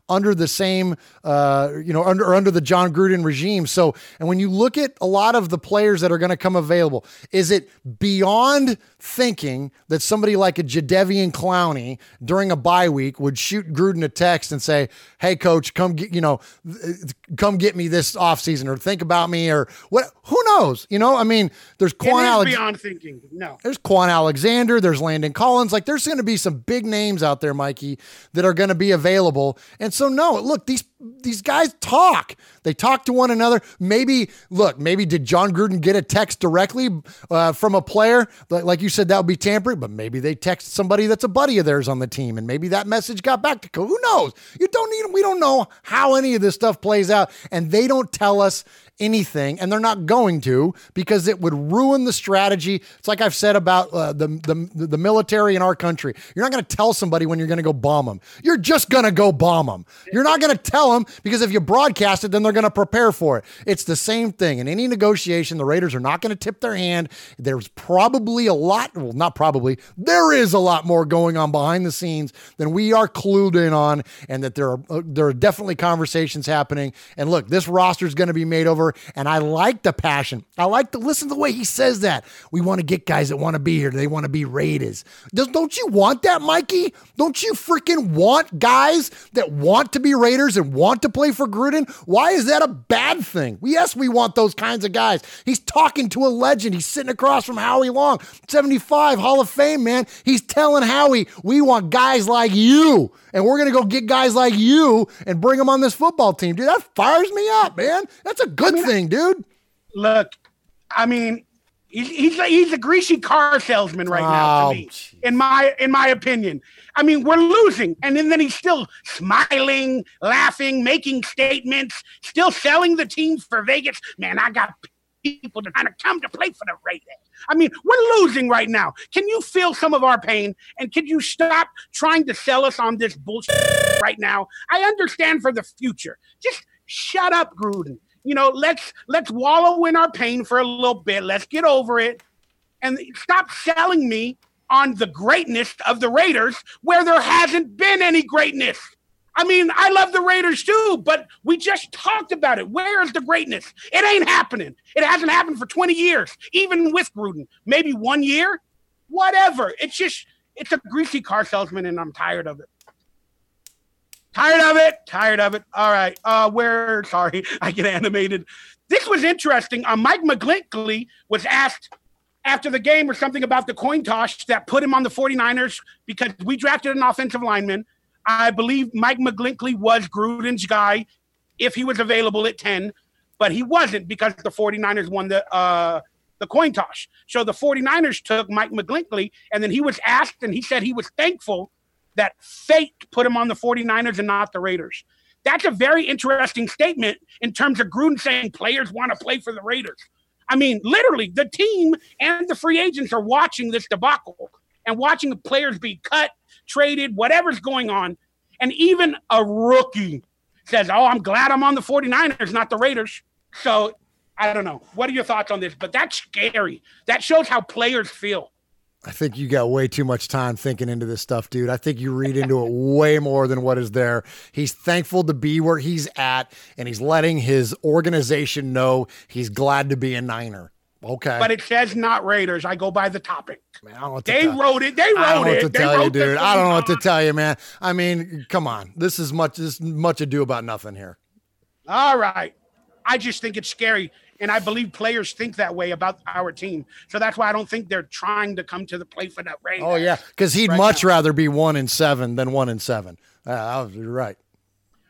under the same, under the Jon Gruden regime. So, and when you look at a lot of the players that are going to come available, is it beyond thinking that somebody like a Jadeveon Clowney during a bye week would shoot Gruden a text and say, "Hey coach, come get me this offseason, or think about me," or what? Who knows? There's beyond thinking. No, there's Quan Alexander, there's Landon Collins. Like, there's going to be some big names out there, Mikey, that are going to be available. And so, no, look, these guys talk. They talk to one another. Maybe did Jon Gruden get a text directly from a player? Like you said, that would be tampering, but maybe they text somebody that's a buddy of theirs on the team, and maybe that message got back to Who knows? We don't know how any of this stuff plays out, and they don't tell us anything, and they're not going to, because it would ruin the strategy. It's like I've said about the military in our country. You're not going to tell somebody when you're going to go bomb them. You're just going to go bomb them. You're not going to tell tell them, because if you broadcast it, then they're going to prepare for it. It's the same thing. In any negotiation, the Raiders are not going to tip their hand. There's probably a lot, well, not probably, there is a lot more going on behind the scenes than we are clued in on, and that there are definitely conversations happening. And look, this roster is going to be made over, and I like the passion. I like to listen to the way he says that. We want to get guys that want to be here. They want to be Raiders. Don't you want that, Mikey? Don't you freaking want guys that want to be Raiders and want to play for Gruden? Why is that a bad thing? Yes, we want those kinds of guys. He's talking to a legend. He's sitting across from Howie Long, 75, Hall of Fame, man. He's telling Howie, we want guys like you, and we're going to go get guys like you and bring them on this football team. Dude, that fires me up, man. That's a good thing, dude. Look, I mean, he's a greasy car salesman right now to me, geez. in my opinion. I mean, we're losing, and then he's still smiling, laughing, making statements, still selling the team for Vegas. Man, I got people that kind of come to play for the Raiders. I mean, we're losing right now. Can you feel some of our pain? And can you stop trying to sell us on this bullshit right now? I understand for the future. Just shut up, Gruden. You know, let's wallow in our pain for a little bit. Let's get over it. And stop selling me on the greatness of the Raiders where there hasn't been any greatness. I mean, I love the Raiders too, but we just talked about it. Where is the greatness? It ain't happening. It hasn't happened for 20 years, even with Gruden. Maybe 1 year, whatever. It's a greasy car salesman, and I'm tired of it. Tired of it. All right. Sorry, I get animated. This was interesting. Mike McGlinchey was asked after the game or something about the coin toss that put him on the 49ers because we drafted an offensive lineman. I believe Mike McGlinchey was Gruden's guy if he was available at 10, but he wasn't because the 49ers won the coin toss. So the 49ers took Mike McGlinchey, and then he was asked, and he said he was thankful that fate put him on the 49ers and not the Raiders. That's a very interesting statement in terms of Gruden saying players want to play for the Raiders. I mean, literally, the team and the free agents are watching this debacle and watching the players be cut, traded, whatever's going on. And even a rookie says, oh, I'm glad I'm on the 49ers, not the Raiders. So I don't know. What are your thoughts on this? But that's scary. That shows how players feel. I think you got way too much time thinking into this stuff, dude. I think you read into it way more than what is there. He's thankful to be where he's at, and he's letting his organization know he's glad to be a Niner. Okay. But it says not Raiders. I go by the topic. Man, I don't know what they wrote it. They wrote it. I don't know what to tell you, dude. I don't know what to tell you, man. I mean, come on. This is much ado about nothing here. All right. I just think it's scary. And I believe players think that way about our team. So that's why I don't think they're trying to come to the play for that Raiders. Oh, yeah, because he'd much rather be 1-7 than 1-7. You're right.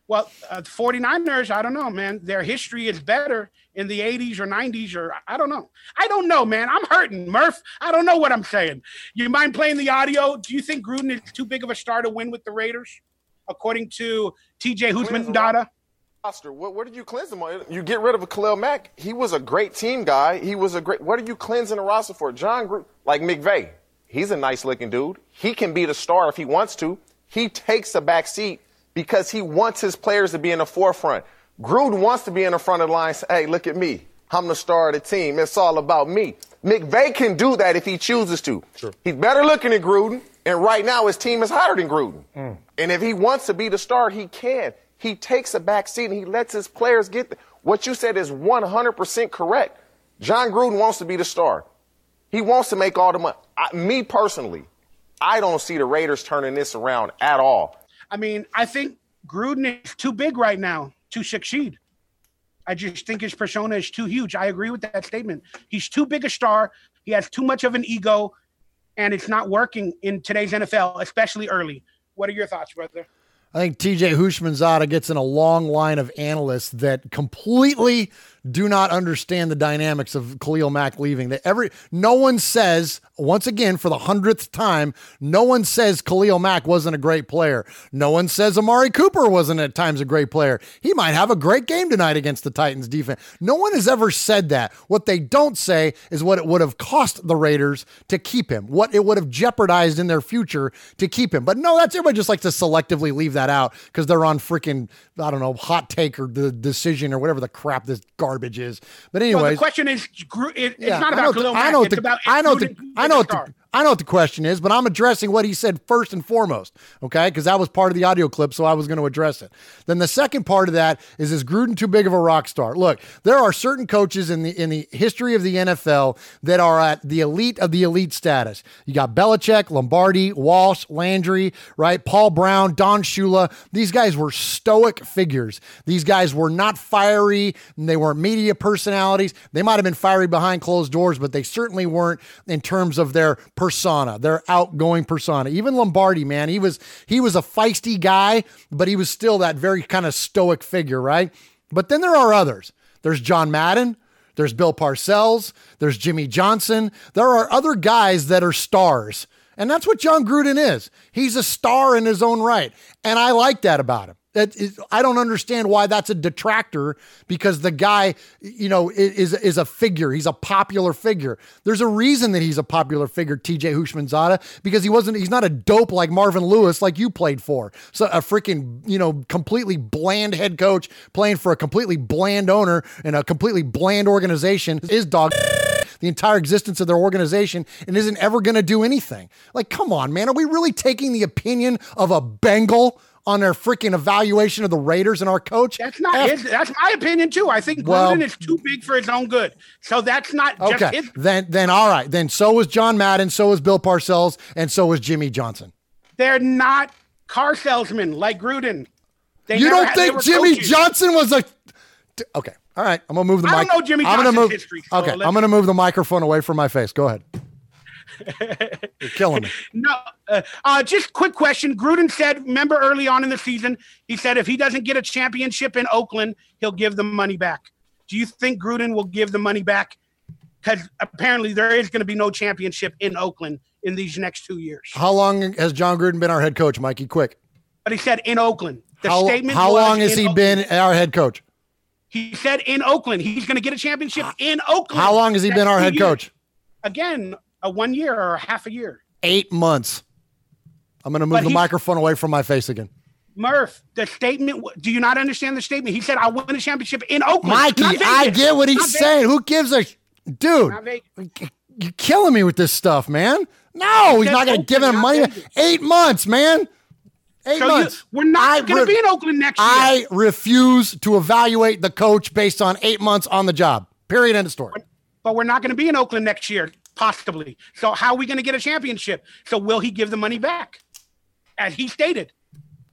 Well, the 49ers, I don't know, man. Their history is better in the 80s or 90s or I don't know. I don't know, man. I'm hurting, Murf. I don't know what I'm saying. You mind playing the audio? Do you think Gruden is too big of a star to win with the Raiders, according to TJ Houshmandzadeh? What did you cleanse him on? You get rid of a Khalil Mack. He was a great team guy. What are you cleansing the roster for? Jon Gruden, like McVay, he's a nice looking dude. He can be the star if he wants to. He takes a back seat because he wants his players to be in the forefront. Gruden wants to be in the front of the line. Say, hey, look at me. I'm the star of the team. It's all about me. McVay can do that if he chooses to. Sure. He's better looking than Gruden, and right now his team is hotter than Gruden. And if he wants to be the star, he can. He takes a back seat and he lets his players get there. What you said is 100% correct. Jon Gruden wants to be the star. He wants to make all the money. Me personally, I don't see the Raiders turning this around at all. I mean, I think Gruden is too big right now to succeed. I just think his persona is too huge. I agree with that statement. He's too big a star. He has too much of an ego, and it's not working in today's NFL, especially early. What are your thoughts, brother? I think TJ Houshmandzadeh gets in a long line of analysts that completely do not understand the dynamics of Khalil Mack leaving. No one says, once again, for the 100th time, no one says Khalil Mack wasn't a great player. No one says Amari Cooper wasn't at times a great player. He might have a great game tonight against the Titans defense. No one has ever said that. What they don't say is what it would have cost the Raiders to keep him, what it would have jeopardized in their future to keep him. But no, that's everybody just likes to selectively leave that out because they're on freaking, I don't know, Hot Take or The Decision or whatever the crap this garbage is. But anyways, well, the question is, it's not about Khalil Mack. It's about I know what the question is, but I'm addressing what he said first and foremost, okay? Because that was part of the audio clip, so I was going to address it. Then the second part of that is Gruden too big of a rock star? Look, there are certain coaches in the history of the NFL that are at the elite of the elite status. You got Belichick, Lombardi, Walsh, Landry, right? Paul Brown, Don Shula. These guys were stoic figures. These guys were not fiery, and they weren't media personalities. They might have been fiery behind closed doors, but they certainly weren't in terms of their persona, their outgoing persona. Even Lombardi, man, he was a feisty guy, but he was still that very kind of stoic figure, right? But then there are others. There's John Madden, there's Bill Parcells, there's Jimmy Johnson. There are other guys that are stars. And that's what Jon Gruden is. He's a star in his own right. And I like that about him. I don't understand why that's a detractor, because the guy, is a figure. He's a popular figure. There's a reason that he's a popular figure, TJ Houshmandzadeh, because he's not a dope like Marvin Lewis like you played for. So a freaking, completely bland head coach playing for a completely bland owner and a completely bland organization is dog the entire existence of their organization and isn't ever going to do anything. Like, come on, man. Are we really taking the opinion of a Bengal on their freaking evaluation of the Raiders and our coach? That's not his. That's my opinion too. I think Gruden is too big for his own good. So that's not just his. Then all right. Then so was John Madden, so was Bill Parcells, and so was Jimmy Johnson. They're not car salesmen like Gruden. You don't think Jimmy Johnson was a... Okay. All right. I'm going to move the mic. I don't know Jimmy Johnson's history. So okay. I'm going to move the microphone away from my face. Go ahead. You're killing me. No, just quick question. Gruden said, remember early on in the season, he said if he doesn't get a championship in Oakland, he'll give the money back. Do you think Gruden will give the money back? Because apparently there is going to be no championship in Oakland in these next 2 years. How long has Jon Gruden been our head coach, Mikey? Quick. But he said in Oakland. How long has he been our head coach? He said in Oakland. He's going to get a championship in Oakland. How long has he been our head coach? Again, a 1 year or a half a year. 8 months. I'm going to move the microphone away from my face again. Murf, the statement, do you not understand the statement? He said, I win a championship in Oakland. Mikey, I get what he's saying. Who gives a... Dude, you're killing me with this stuff, man. No, he's not going to give him money. 8 months, man. 8 months. We're not going to be in Oakland next year. I refuse to evaluate the coach based on 8 months on the job. Period. End of story. But we're not going to be in Oakland next year, possibly. So how are we going to get a championship? So will he give the money back? As he stated.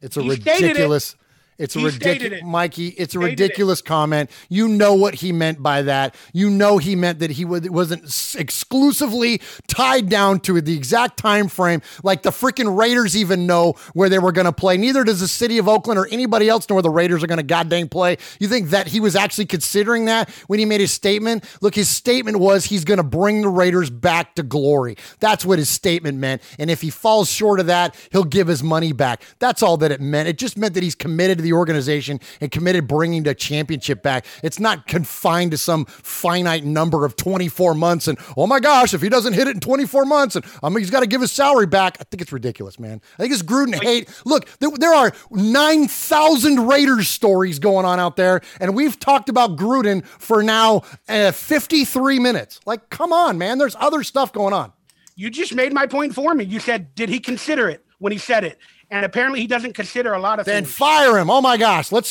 It's a ridiculous... It's a ridiculous, Mikey. It's a ridiculous comment. You know what he meant by that. You know he meant that he wasn't exclusively tied down to the exact time frame, like the freaking Raiders even know where they were going to play. Neither does the city of Oakland or anybody else know where the Raiders are going to goddamn play. You think that he was actually considering that when he made his statement? Look, his statement was he's going to bring the Raiders back to glory. That's what his statement meant. And if he falls short of that, he'll give his money back. That's all that it meant. It just meant that he's committed to the organization and committed bringing the championship back. It's not confined to some finite number of 24 months and, oh my gosh, if he doesn't hit it in 24 months and he's got to give his salary back. I think it's ridiculous, man. I think it's Gruden hate. Look, there are 9,000 Raiders stories going on out there, and we've talked about Gruden for now 53 minutes. Like, come on, man. There's other stuff going on. You just made my point for me. You said, did he consider it when he said it? And apparently he doesn't consider a lot of things. Then fire him. Oh my gosh. Let's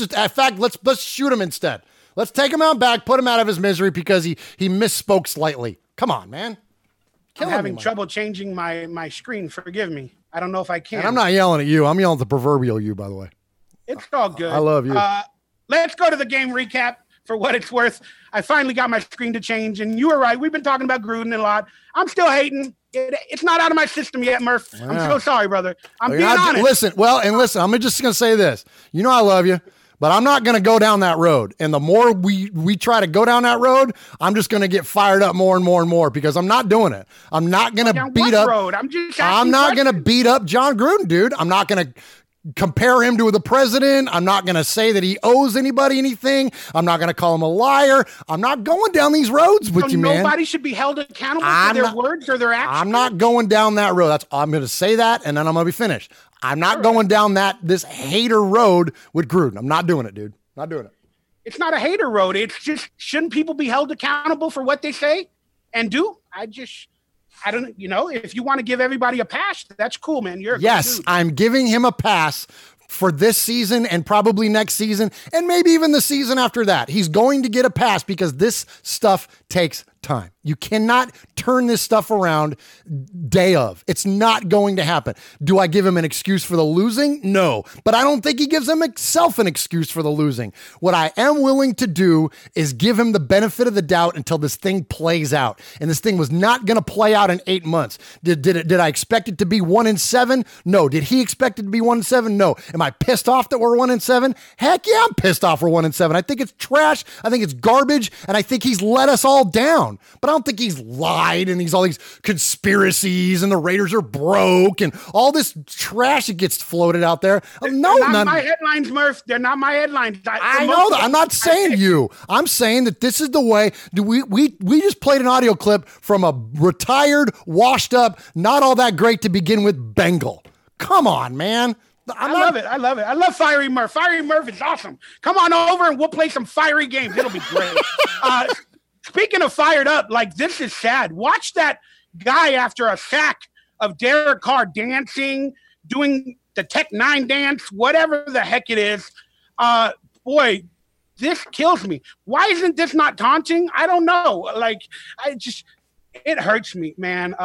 shoot him instead. Let's take him out back, put him out of his misery because he misspoke slightly. Come on, man. I'm having trouble changing my screen. Forgive me. I don't know if I can. And I'm not yelling at you. I'm yelling at the proverbial you, by the way. It's all good. I love you. Let's go to the game recap for what it's worth. I finally got my screen to change, and you were right. We've been talking about Gruden a lot. I'm still hating. It's not out of my system yet, Murf. Yeah. I'm so sorry, brother. I'm being honest. Listen, I'm just going to say this. You know I love you, But I'm not going to go down that road. And the more we try to go down that road, I'm just going to get fired up more and more and more because I'm not doing it. I'm not going to beat up. Road? I'm not going to beat up Jon Gruden, dude. I'm not going to compare him to the president. I'm not going to say that he owes anybody anything. I'm not going to call him a liar. I'm not going down these roads with you, man. Nobody should be held accountable for their words or their actions. I'm not going down that road. I'm going to say that, and then I'm going to be finished. I'm not going down this hater road with Gruden. I'm not doing it, dude. Not doing it. It's not a hater road. It's just, shouldn't people be held accountable for what they say and do? I don't, if you want to give everybody a pass, that's cool, man. You're a good dude. I'm giving him a pass for this season and probably next season and maybe even the season after that. He's going to get a pass because this stuff takes time. You cannot turn this stuff around day of. It's not going to happen. Do I give him an excuse for the losing? No, but I don't think he gives himself an excuse for the losing. What I am willing to do is give him the benefit of the doubt until this thing plays out. And this thing was not going to play out in 8 months. Did I expect it to be 1-7? No. Did he expect it to be 1-7? No. Am I pissed off that we're 1-7? Heck yeah, I'm pissed off we're 1-7. I think it's trash. I think it's garbage. And I think he's let us all down. But I don't think he's lied and all these conspiracies and the Raiders are broke and all this trash that gets floated out there. No, not my headlines, Murf. They're not my headlines. I know that. I'm not saying you. I'm saying that this is the way. We just played an audio clip from a retired, washed up, not all that great to begin with Bengal. Come on, man. I love it. I love Fiery Murf. Fiery Murf is awesome. Come on over and we'll play some fiery games. It'll be great. Speaking of fired up, this is sad. Watch that guy after a sack of Derek Carr dancing, doing the Tech 9 dance, whatever the heck it is. Boy, this kills me. Why isn't this not taunting? I don't know. It hurts me, man.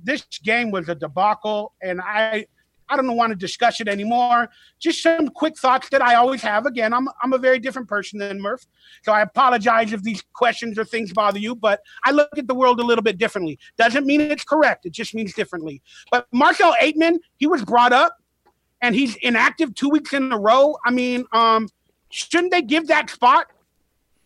This game was a debacle, and I don't want to discuss it anymore. Just some quick thoughts that I always have. Again, I'm a very different person than Murf, so I apologize if these questions or things bother you, but I look at the world a little bit differently. Doesn't mean it's correct. It just means differently. But Marcel Aitman, he was brought up, and he's inactive 2 weeks in a row. I mean, shouldn't they give that spot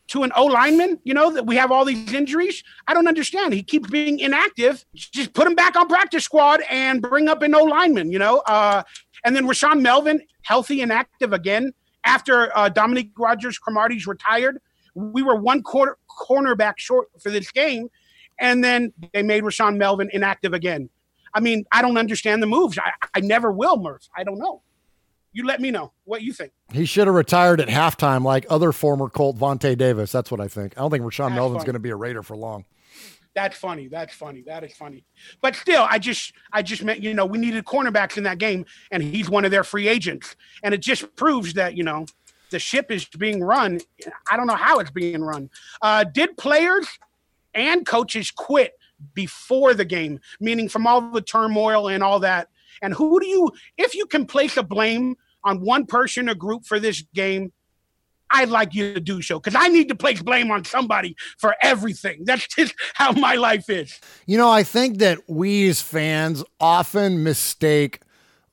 to an O-lineman, that we have all these injuries? I don't understand. He keeps being inactive. Just put him back on practice squad and bring up an O-lineman, And then Rashawn Melvin, healthy and active again. After Dominique Rodgers-Cromartie's retired, we were one cornerback short for this game, and then they made Rashawn Melvin inactive again. I mean, I don't understand the moves. I never will, Murph. I don't know. You let me know what you think. He should have retired at halftime like other former Colt Vontae Davis. That's what I think. I don't think Rashawn Melvin's going to be a Raider for long. That's funny. That is funny. But still, I just meant, we needed cornerbacks in that game, and he's one of their free agents. And it just proves that, the ship is being run. I don't know how it's being run. Did players and coaches quit before the game, meaning from all the turmoil and all that? And if you can place a blame on one person or group for this game, I'd like you to do so, because I need to place blame on somebody for everything. That's just how my life is. I think that we as fans often mistake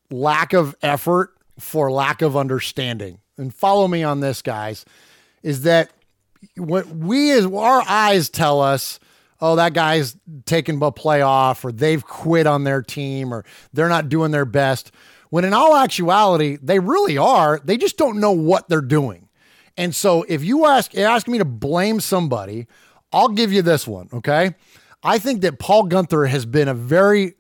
lack of effort for lack of understanding. And follow me on this, guys, is that what our eyes tell us, oh, that guy's taking a playoff, or they've quit on their team, or they're not doing their best. When in all actuality, they really are. They just don't know what they're doing. And so if you ask me to blame somebody, I'll give you this one, okay? I think that Paul Guenther has been a very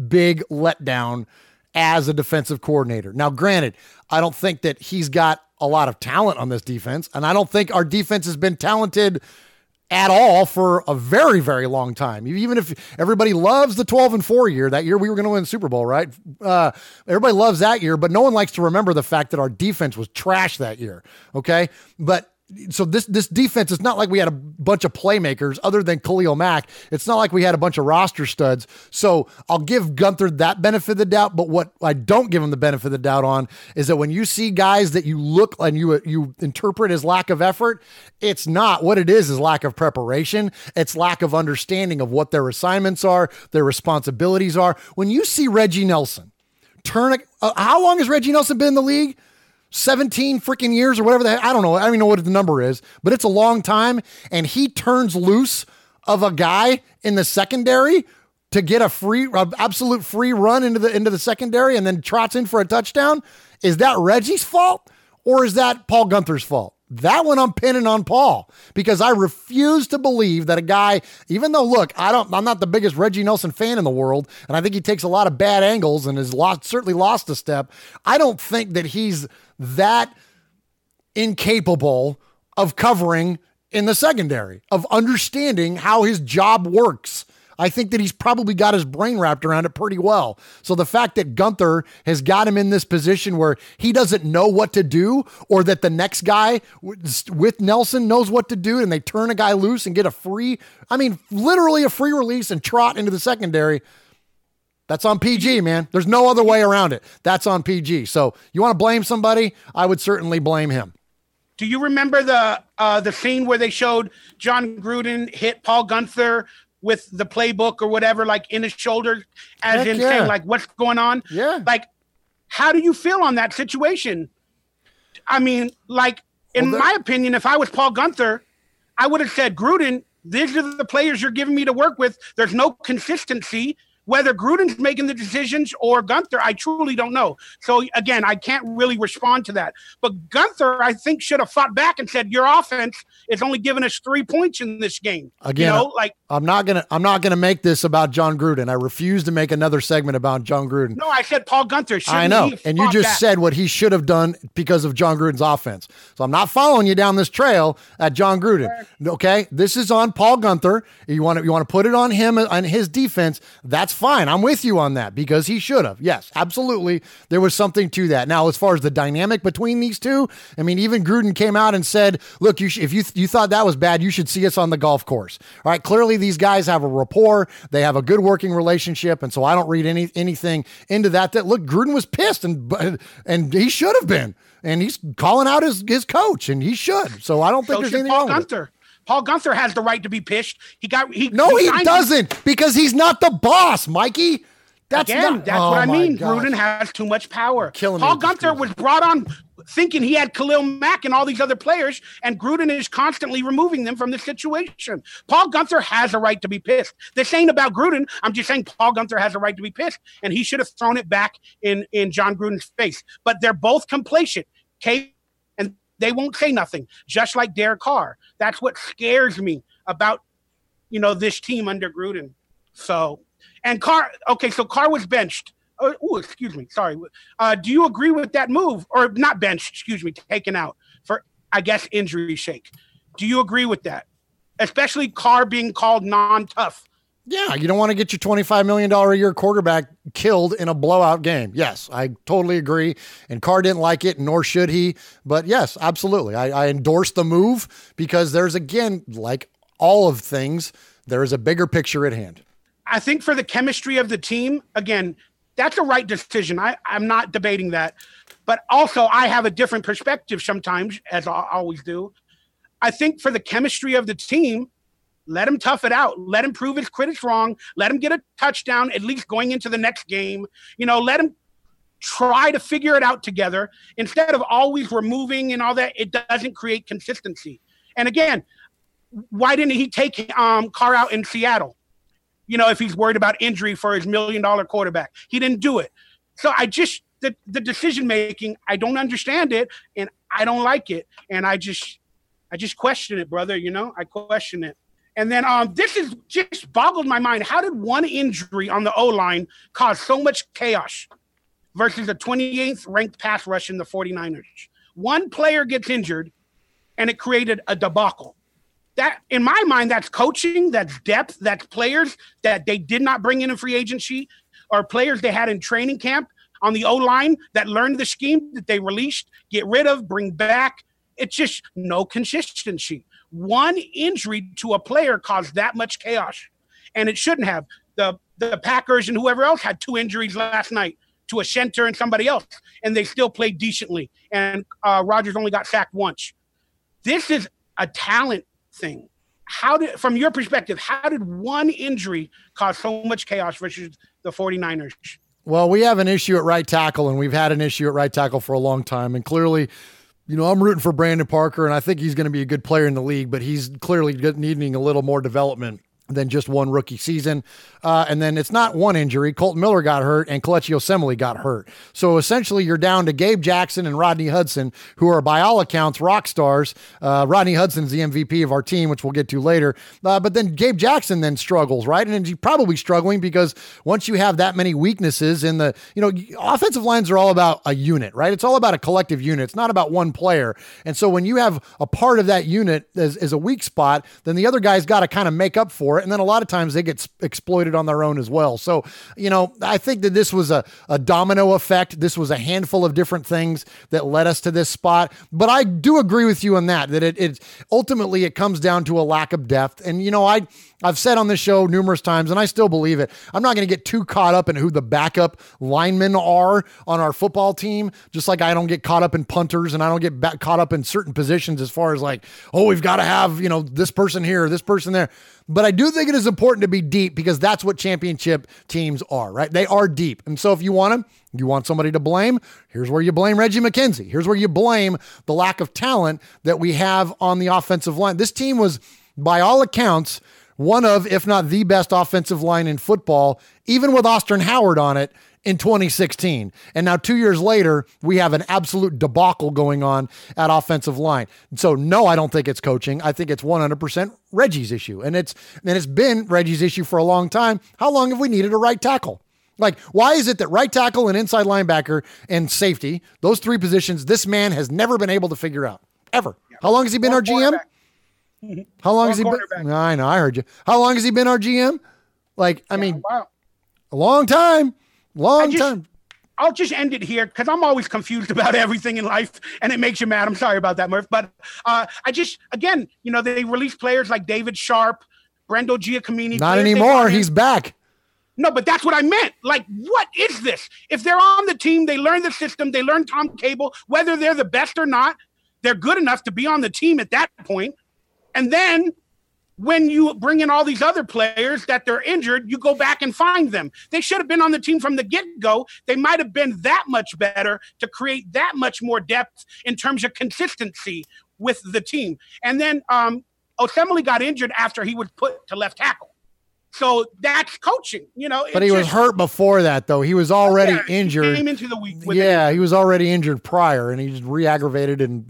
big letdown as a defensive coordinator. Now, granted, I don't think that he's got a lot of talent on this defense, and I don't think our defense has been talented at all for a very, very long time. Even if everybody loves the 12-4 year, that year we were going to win the Super Bowl, right? Everybody loves that year, but no one likes to remember the fact that our defense was trash that year. Okay. But so this defense, it's not like we had a bunch of playmakers other than Khalil Mack. It's not like we had a bunch of roster studs. So I'll give Guenther that benefit of the doubt. But what I don't give him the benefit of the doubt on is that when you see guys that you look and you interpret as lack of effort, it's not. What it is lack of preparation. It's lack of understanding of what their assignments are, their responsibilities are. When you see Reggie Nelson how long has Reggie Nelson been in the league? 17 freaking years or whatever the heck. I don't know. I don't even know what the number is, but it's a long time. And he turns loose of a guy in the secondary to get a absolute free run into the secondary and then trots in for a touchdown. Is that Reggie's fault or is that Paul Guenther's fault? That one I'm pinning on Paul because I refuse to believe that a guy, even though, look, I'm not the biggest Reggie Nelson fan in the world, and I think he takes a lot of bad angles and has certainly lost a step. I don't think that he's that incapable of covering in the secondary, of understanding how his job works. I think that he's probably got his brain wrapped around it pretty well. So the fact that Guenther has got him in this position where he doesn't know what to do, or that the next guy with Nelson knows what to do and they turn a guy loose and get literally a free release and trot into the secondary, that's on PG, man. There's no other way around it. That's on PG. So you want to blame somebody? I would certainly blame him. Do you remember the scene where they showed Jon Gruden hit Paul Guenther with the playbook or whatever, like in his shoulder, saying, like, what's going on? Yeah. Like, how do you feel on that situation? I mean, like, in my opinion, if I was Paul Guenther, I would have said, Gruden, these are the players you're giving me to work with. There's no consistency. Whether Gruden's making the decisions or Guenther, I truly don't know. So, again, I can't really respond to that. But Guenther, I think, should have fought back and said, your offense is only giving us 3 points in this game. Again, I'm not gonna make this about Jon Gruden. I refuse to make another segment about Jon Gruden. No, I said Paul Guenther. I know, and you just said what he should have done because of Jon Gruden's offense. So I'm not following you down this trail at Jon Gruden. Okay, this is on Paul Guenther. You want to put it on him on his defense. That's fine. I'm with you on that because he should have. Yes, absolutely. There was something to that. Now, as far as the dynamic between these two, I mean, even Gruden came out and said, look, if you thought that was bad, you should see us on the golf course. All right. Clearly these guys have a rapport. They have a good working relationship. And so I don't read anything into that look, Gruden was pissed and he should have been, and he's calling out his coach, and he should. So I don't think there's anything wrong with it. Paul Guenther has the right to be pissed. He doesn't, because he's not the boss, Mikey. That's what I mean. Gosh. Gruden has too much power. Paul Guenther was brought on thinking he had Khalil Mack and all these other players, and Gruden is constantly removing them from the situation. Paul Guenther has a right to be pissed. This ain't about Gruden. I'm just saying Paul Guenther has a right to be pissed, and he should have thrown it back in Jon Gruden's face. But they're both complacent. Okay? And they won't say nothing, just like Derek Carr. That's what scares me about, this team under Gruden. So, and Carr, okay, so Carr was benched. Oh, excuse me. Sorry. Do you agree with that move? Or not benched, taken out for, I guess, injury shake. Do you agree with that? Especially Carr being called non-tough. Yeah, you don't want to get your $25 million a year quarterback killed in a blowout game. Yes, I totally agree. And Carr didn't like it, nor should he. But yes, absolutely. I endorse the move because there's, again, like all of things, there is a bigger picture at hand. I think for the chemistry of the team, again, that's a right decision. I'm not debating that. But also, I have a different perspective sometimes, as I always do. I think for the chemistry of the team, let him tough it out. Let him prove his critics wrong. Let him get a touchdown, at least going into the next game. Let him try to figure it out together instead of always removing and all that. It doesn't create consistency. And again, why didn't he take Carr out in Seattle? If he's worried about injury for his $1 million quarterback, he didn't do it. So the decision-making, I don't understand it, and I don't like it. And I just question it, brother. I question it. And then this is just boggled my mind. How did one injury on the O-line cause so much chaos versus a 28th ranked pass rush in the 49ers? One player gets injured, and it created a debacle. That, in my mind, that's coaching, that's depth, that's players that they did not bring in free agency, or players they had in training camp on the O-line that learned the scheme that they released, get rid of, bring back. It's just no consistency. One injury to a player caused that much chaos, and it shouldn't have. The Packers and whoever else had 2 injuries last night to a center and somebody else, and they still played decently, and Rodgers only got sacked once. This is a talent thing. From your perspective, how did one injury cause so much chaos versus the 49ers? Well, we have an issue at right tackle, and we've had an issue at right tackle for a long time. And clearly, I'm rooting for Brandon Parker, and I think he's going to be a good player in the league, but he's clearly needing a little more development than just one rookie season. And then it's not one injury. Colton Miller got hurt and Kelechi Osemele got hurt. So essentially you're down to Gabe Jackson and Rodney Hudson, who are by all accounts rock stars. Rodney Hudson's the MVP of our team, which we'll get to later. But then Gabe Jackson then struggles, right? And he's probably struggling because once you have that many weaknesses in the, offensive lines are all about a unit, right? It's all about a collective unit. It's not about one player. And so when you have a part of that unit as a weak spot, then the other guy's got to kind of make up for it. And then a lot of times they get exploited on their own as well. So, I think that this was a domino effect. This was a handful of different things that led us to this spot. But I do agree with you on that it ultimately it comes down to a lack of depth. And, I've said on this show numerous times, and I still believe it, I'm not going to get too caught up in who the backup linemen are on our football team, just like I don't get caught up in punters and I don't get caught up in certain positions as far as like, we've got to have, this person here, this person there. But I do think it is important to be deep because that's what championship teams are, right? They are deep. And so if you want them, you want somebody to blame, here's where you blame Reggie McKenzie. Here's where you blame the lack of talent that we have on the offensive line. This team was, by all accounts, one of, if not the best offensive line in football, even with Austin Howard on it in 2016. And now 2 years later, we have an absolute debacle going on at offensive line. So no, I don't think it's coaching. I think it's 100% Reggie's issue. And it's been Reggie's issue for a long time. How long have we needed a right tackle? Like, why is it that right tackle and inside linebacker and safety, those three positions, this man has never been able to figure out, ever? Yeah. How long has he been our GM? How long has he been? I know, I heard you. How long has he been our GM? Like, I mean, wow. A long time. Time. I'll just end it here because I'm always confused about everything in life, and it makes you mad. I'm sorry about that, Murf. But again, they release players like David Sharp, Brendo Giacomini. Not anymore. He's back. No, but that's what I meant. Like, what is this? If they're on the team, they learn the system, they learn Tom Cable, whether they're the best or not, they're good enough to be on the team at that point. And then when you bring in all these other players that they're injured, you go back and find them. They should have been on the team from the get-go. They might have been that much better to create that much more depth in terms of consistency with the team. And then Osemele got injured after he was put to left tackle. So that's coaching, But he was hurt before that, though. He was already injured. He came into the week. He was already injured prior, and he just re-aggravated. And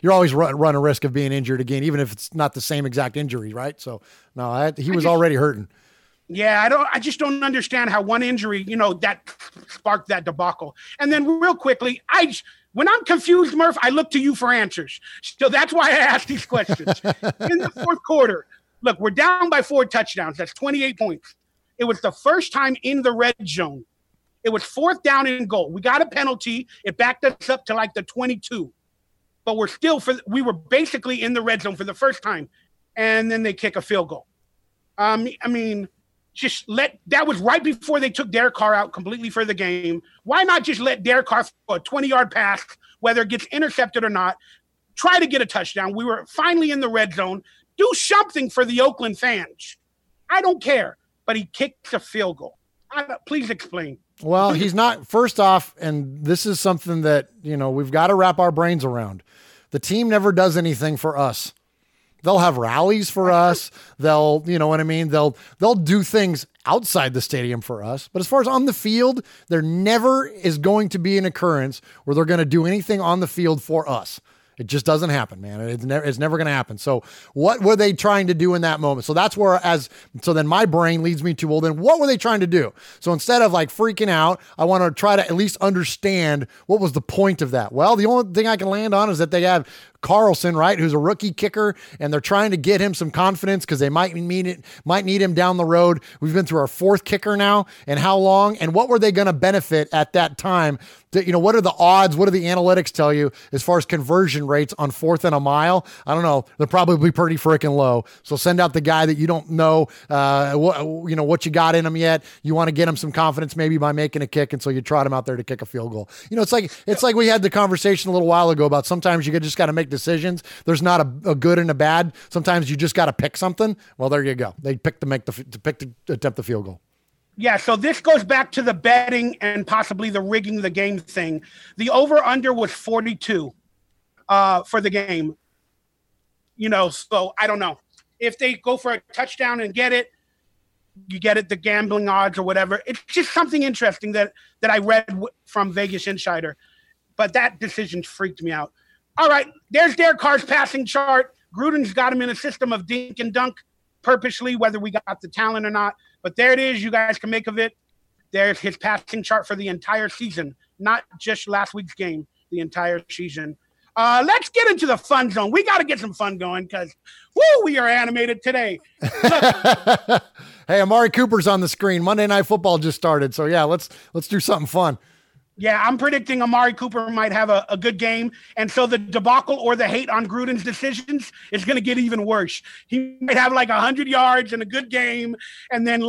you're always run a risk of being injured again, even if it's not the same exact injury, right? So no, he was already hurting. Yeah, I just don't understand how one injury, that sparked that debacle. And then real quickly, when I'm confused, Murf, I look to you for answers. So that's why I ask these questions. In the fourth quarter. Look, we're down by 4 touchdowns. That's 28 points. It was the first time in the red zone. It was 4th down and goal. We got a penalty. It backed us up to like the 22. But we were basically in the red zone for the first time. And then they kick a field goal. That was right before they took Derek Carr out completely for the game. Why not just let Derek Carr throw a 20-yard pass, whether it gets intercepted or not, try to get a touchdown? We were finally in the red zone. Do something for the Oakland fans. I don't care, but he kicked a field goal. Please explain. Well, he's not. First off, and this is something that, we've got to wrap our brains around. The team never does anything for us. They'll have rallies for us. They'll, They'll do things outside the stadium for us. But as far as on the field, there never is going to be an occurrence where they're going to do anything on the field for us. It just doesn't happen, man. It's never going to happen. So what were they trying to do in that moment? So that's where so then my brain leads me to, well, then what were they trying to do? So instead of like freaking out, I want to try to at least understand what was the point of that. Well, the only thing I can land on is that they have Carlson, right, who's a rookie kicker, and they're trying to get him some confidence because they might need him down the road. We've been through our 4th kicker now, and how long? And what were they going to benefit at that time? What are the odds? What do the analytics tell you as far as conversion rates on 4th and a mile? I don't know. They're probably pretty freaking low. So send out the guy that you don't know, what you got in him yet. You want to get him some confidence maybe by making a kick, and so you trot him out there to kick a field goal. It's like we had the conversation a little while ago about sometimes you just got to make decisions. There's not a good and a bad. Sometimes you just got to pick something. Well, there you go. They picked to attempt the field goal. Yeah, so this goes back to the betting and possibly the rigging the game thing. The over-under was 42 for the game. So I don't know. If they go for a touchdown and get it, you get it, the gambling odds or whatever. It's just something interesting that I read from Vegas Insider. But that decision freaked me out. All right, there's Derek Carr's passing chart. Gruden's got him in a system of dink and dunk purposely, whether we got the talent or not. But there it is. You guys can make of it. There's his passing chart for the entire season, not just last week's game, the entire season. Let's get into the fun zone. We got to get some fun going because, we are animated today. Look. Hey, Amari Cooper's on the screen. Monday Night Football just started. So, yeah, let's do something fun. Yeah, I'm predicting Amari Cooper might have a good game. And so the debacle or the hate on Gruden's decisions is going to get even worse. He might have like 100 yards and a good game. And then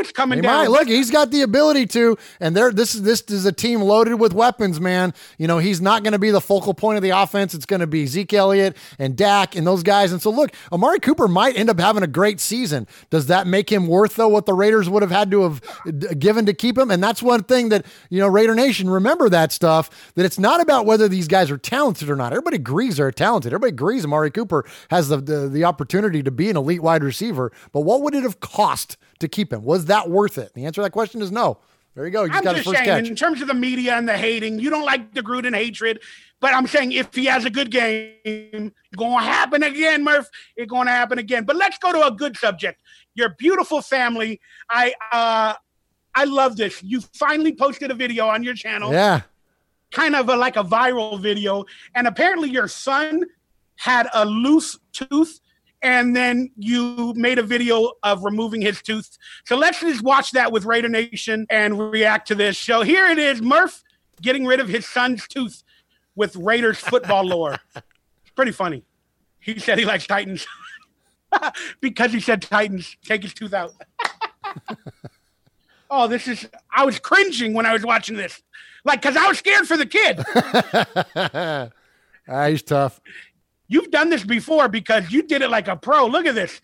it's coming down. Look, he's got the ability to, and this is a team loaded with weapons, man. He's not going to be the focal point of the offense. It's going to be Zeke Elliott and Dak and those guys. And so look, Amari Cooper might end up having a great season. Does that make him worth though what the Raiders would have had to have given to keep him? And that's one thing that, Raider Nation, remember that stuff, that it's not about whether these guys are talented or not. Everybody agrees they're talented. Everybody agrees Amari Cooper has the opportunity to be an elite wide receiver, but what would it have cost to keep him? Was that worth it? The answer to that question is no. There you go. You got a first catch. In terms of the media and the hating, you don't like the Gruden hatred, but I'm saying if he has a good game, it's going to happen again, Murf. It's going to happen again. But let's go to a good subject. Your beautiful family. I love this. You finally posted a video on your channel. Yeah. Kind of like a viral video. And apparently your son had a loose tooth. And then you made a video of removing his tooth. So let's just watch that with Raider Nation and react to this. So here it is, Murf getting rid of his son's tooth with Raiders football lore. It's pretty funny. He said he likes Titans because he said Titans, take his tooth out. I was cringing when I was watching this. Because I was scared for the kid. He's tough. You've done this before because you did it like a pro. Look at this.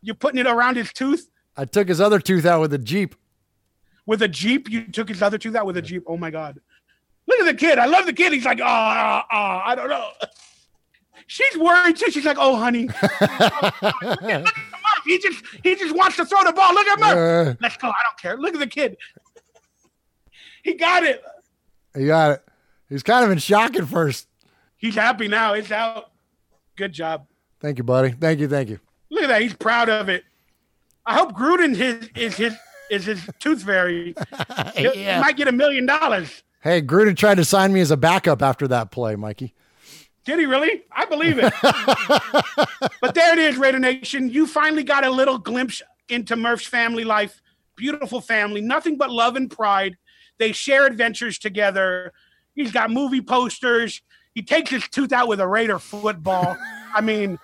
You're putting it around his tooth. I took his other tooth out with a Jeep. With a Jeep? You took his other tooth out with a Jeep? Oh, my God. Look at the kid. I love the kid. He's like, I don't know. She's worried, too. She's like, oh, honey. He just wants to throw the ball. Look at Murf. Let's go. I don't care. Look at the kid. He got it. He got it. He's kind of in shock at first. He's happy now. It's out. Good job. Thank you, buddy. Thank you. Look at that. He's proud of it. I hope Gruden is his tooth fairy. He might get $1 million. Hey, Gruden tried to sign me as a backup after that play, Mikey. Did he really? I believe it. But there it is, Raider Nation. You finally got a little glimpse into Murf's family life. Beautiful family. Nothing but love and pride. They share adventures together. He's got movie posters. He takes his tooth out with a Raider football. And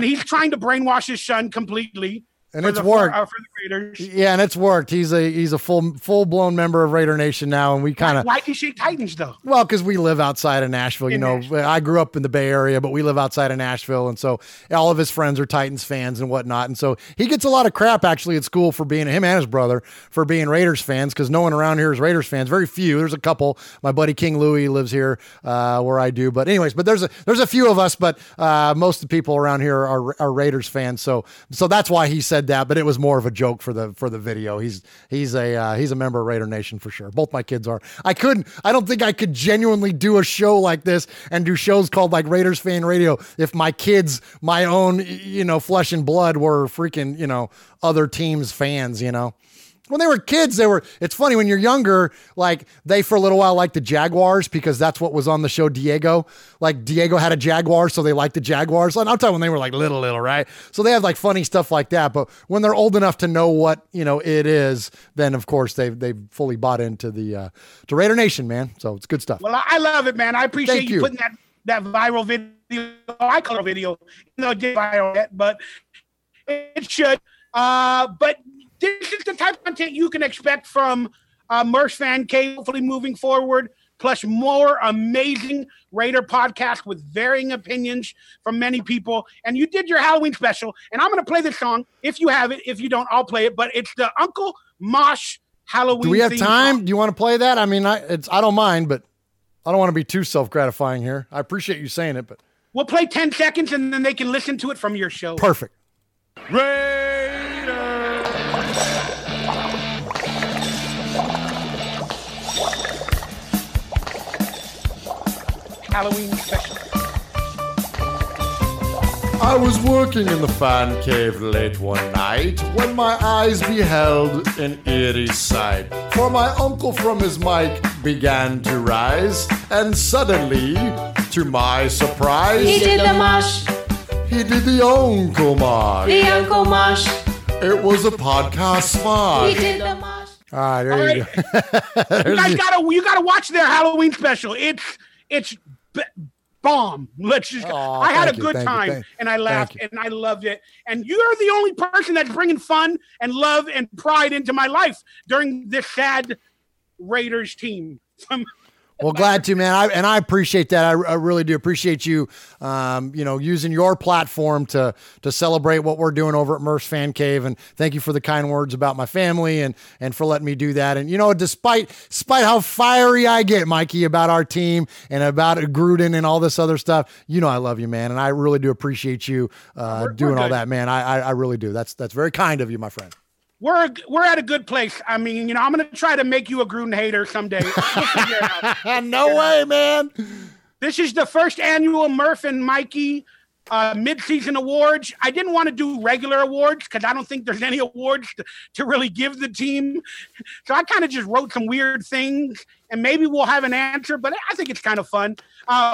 he's trying to brainwash his son completely. And it's worked. For the Raiders. Yeah, and it's worked. He's a full-blown member of Raider Nation now, and we kind of... Why do you say Titans, though? Well, because we live outside of Nashville. Nashville. I grew up in the Bay Area, but we live outside of Nashville, and so all of his friends are Titans fans and whatnot, and so he gets a lot of crap, actually, at school for being, him and his brother, for being Raiders fans, because no one around here is Raiders fans. Very few. There's a couple. My buddy King Louie lives here where I do, but anyways, but there's a few of us, but most of the people around here are Raiders fans, so that's why he said that, but it was more of a joke for the video. He's a member of Raider Nation for sure. Both my kids are. I don't think I could genuinely do a show like this and do shows called like Raiders Fan Radio if my kids, my own, flesh and blood were freaking, other teams' fans, When they were kids, it's funny when you're younger, like they for a little while liked the Jaguars because that's what was on the show Diego. Like Diego had a Jaguar, so they liked the Jaguars. And I'm talking when they were like little, right? So they have like funny stuff like that. But when they're old enough to know what, it is, then of course they fully bought into the to Raider Nation, man. So it's good stuff. Well, I love it, man. I appreciate you putting that viral video. I call it a video. It did viral yet, but it should. But this is the type of content you can expect from Murf's Fan Cave, hopefully moving forward. plus more amazing Raider podcasts with varying opinions from many people. And you did your Halloween special, and I'm going to play this song. If you have it, if you don't, I'll play it. But it's the Uncle Mosh Halloween. Do we have time? Song. Do you want to play that? I mean, I don't mind, but I don't want to be too self-gratifying here. I appreciate you saying it, but we'll play 10 seconds, and then they can listen to it from your show. Perfect. Raider. Halloween special. I was working in the fan cave late one night when my eyes beheld an eerie sight. For my uncle from his mic began to rise, and suddenly, to my surprise, he did the mosh. He did the Uncle Mosh. The Uncle Mosh. It was a podcast spot. He did the mosh. All right, there you go. You guys gotta watch their Halloween special. It's bomb. Let's just. I had a good time, and I laughed, and I loved it. And you're the only person that's bringing fun and love and pride into my life during this sad Raiders team. Well, glad to, man. I appreciate that. I really do appreciate you, using your platform to celebrate what we're doing over at Murf's Fan Cave. And thank you for the kind words about my family and for letting me do that. And, despite how fiery I get, Mikey, about our team and about Gruden and all this other stuff, I love you, man. And I really do appreciate you doing all that, man. I really do. That's very kind of you, my friend. We're at a good place. I mean, I'm going to try to make you a Gruden hater someday. We'll figure it out. No way, man. This is the first annual Murf and Mikey Midseason awards. I didn't want to do regular awards because I don't think there's any awards to really give the team. So I kind of just wrote some weird things, and maybe we'll have an answer, but I think it's kind of fun.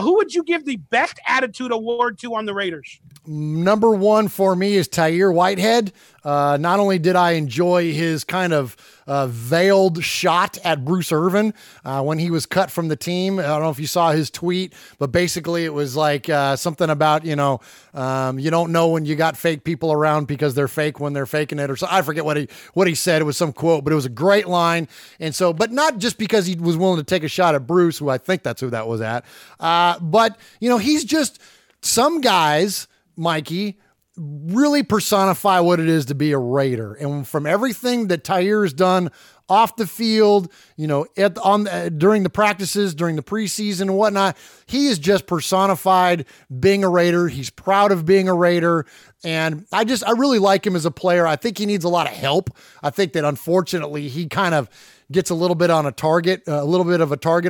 Who would you give the best attitude award to on the Raiders? Number one for me is Tyre Whitehead. Not only did I enjoy his kind of veiled shot at Bruce Irvin when he was cut from the team. I don't know if you saw his tweet, but basically it was like something about, you don't know when you got fake people around because they're fake when they're faking it, or so. I forget what he said. It was some quote, but it was a great line. And so, but not just because he was willing to take a shot at Bruce, who I think that's who that was at. But he's just some guys, Mikey, really personify what it is to be a Raider. And from everything that Tyre's done off the field, during the practices, during the preseason and whatnot, he is just personified being a Raider. He's proud of being a Raider. And I really like him as a player. I think he needs a lot of help. I think that unfortunately he kind of gets a little bit of a target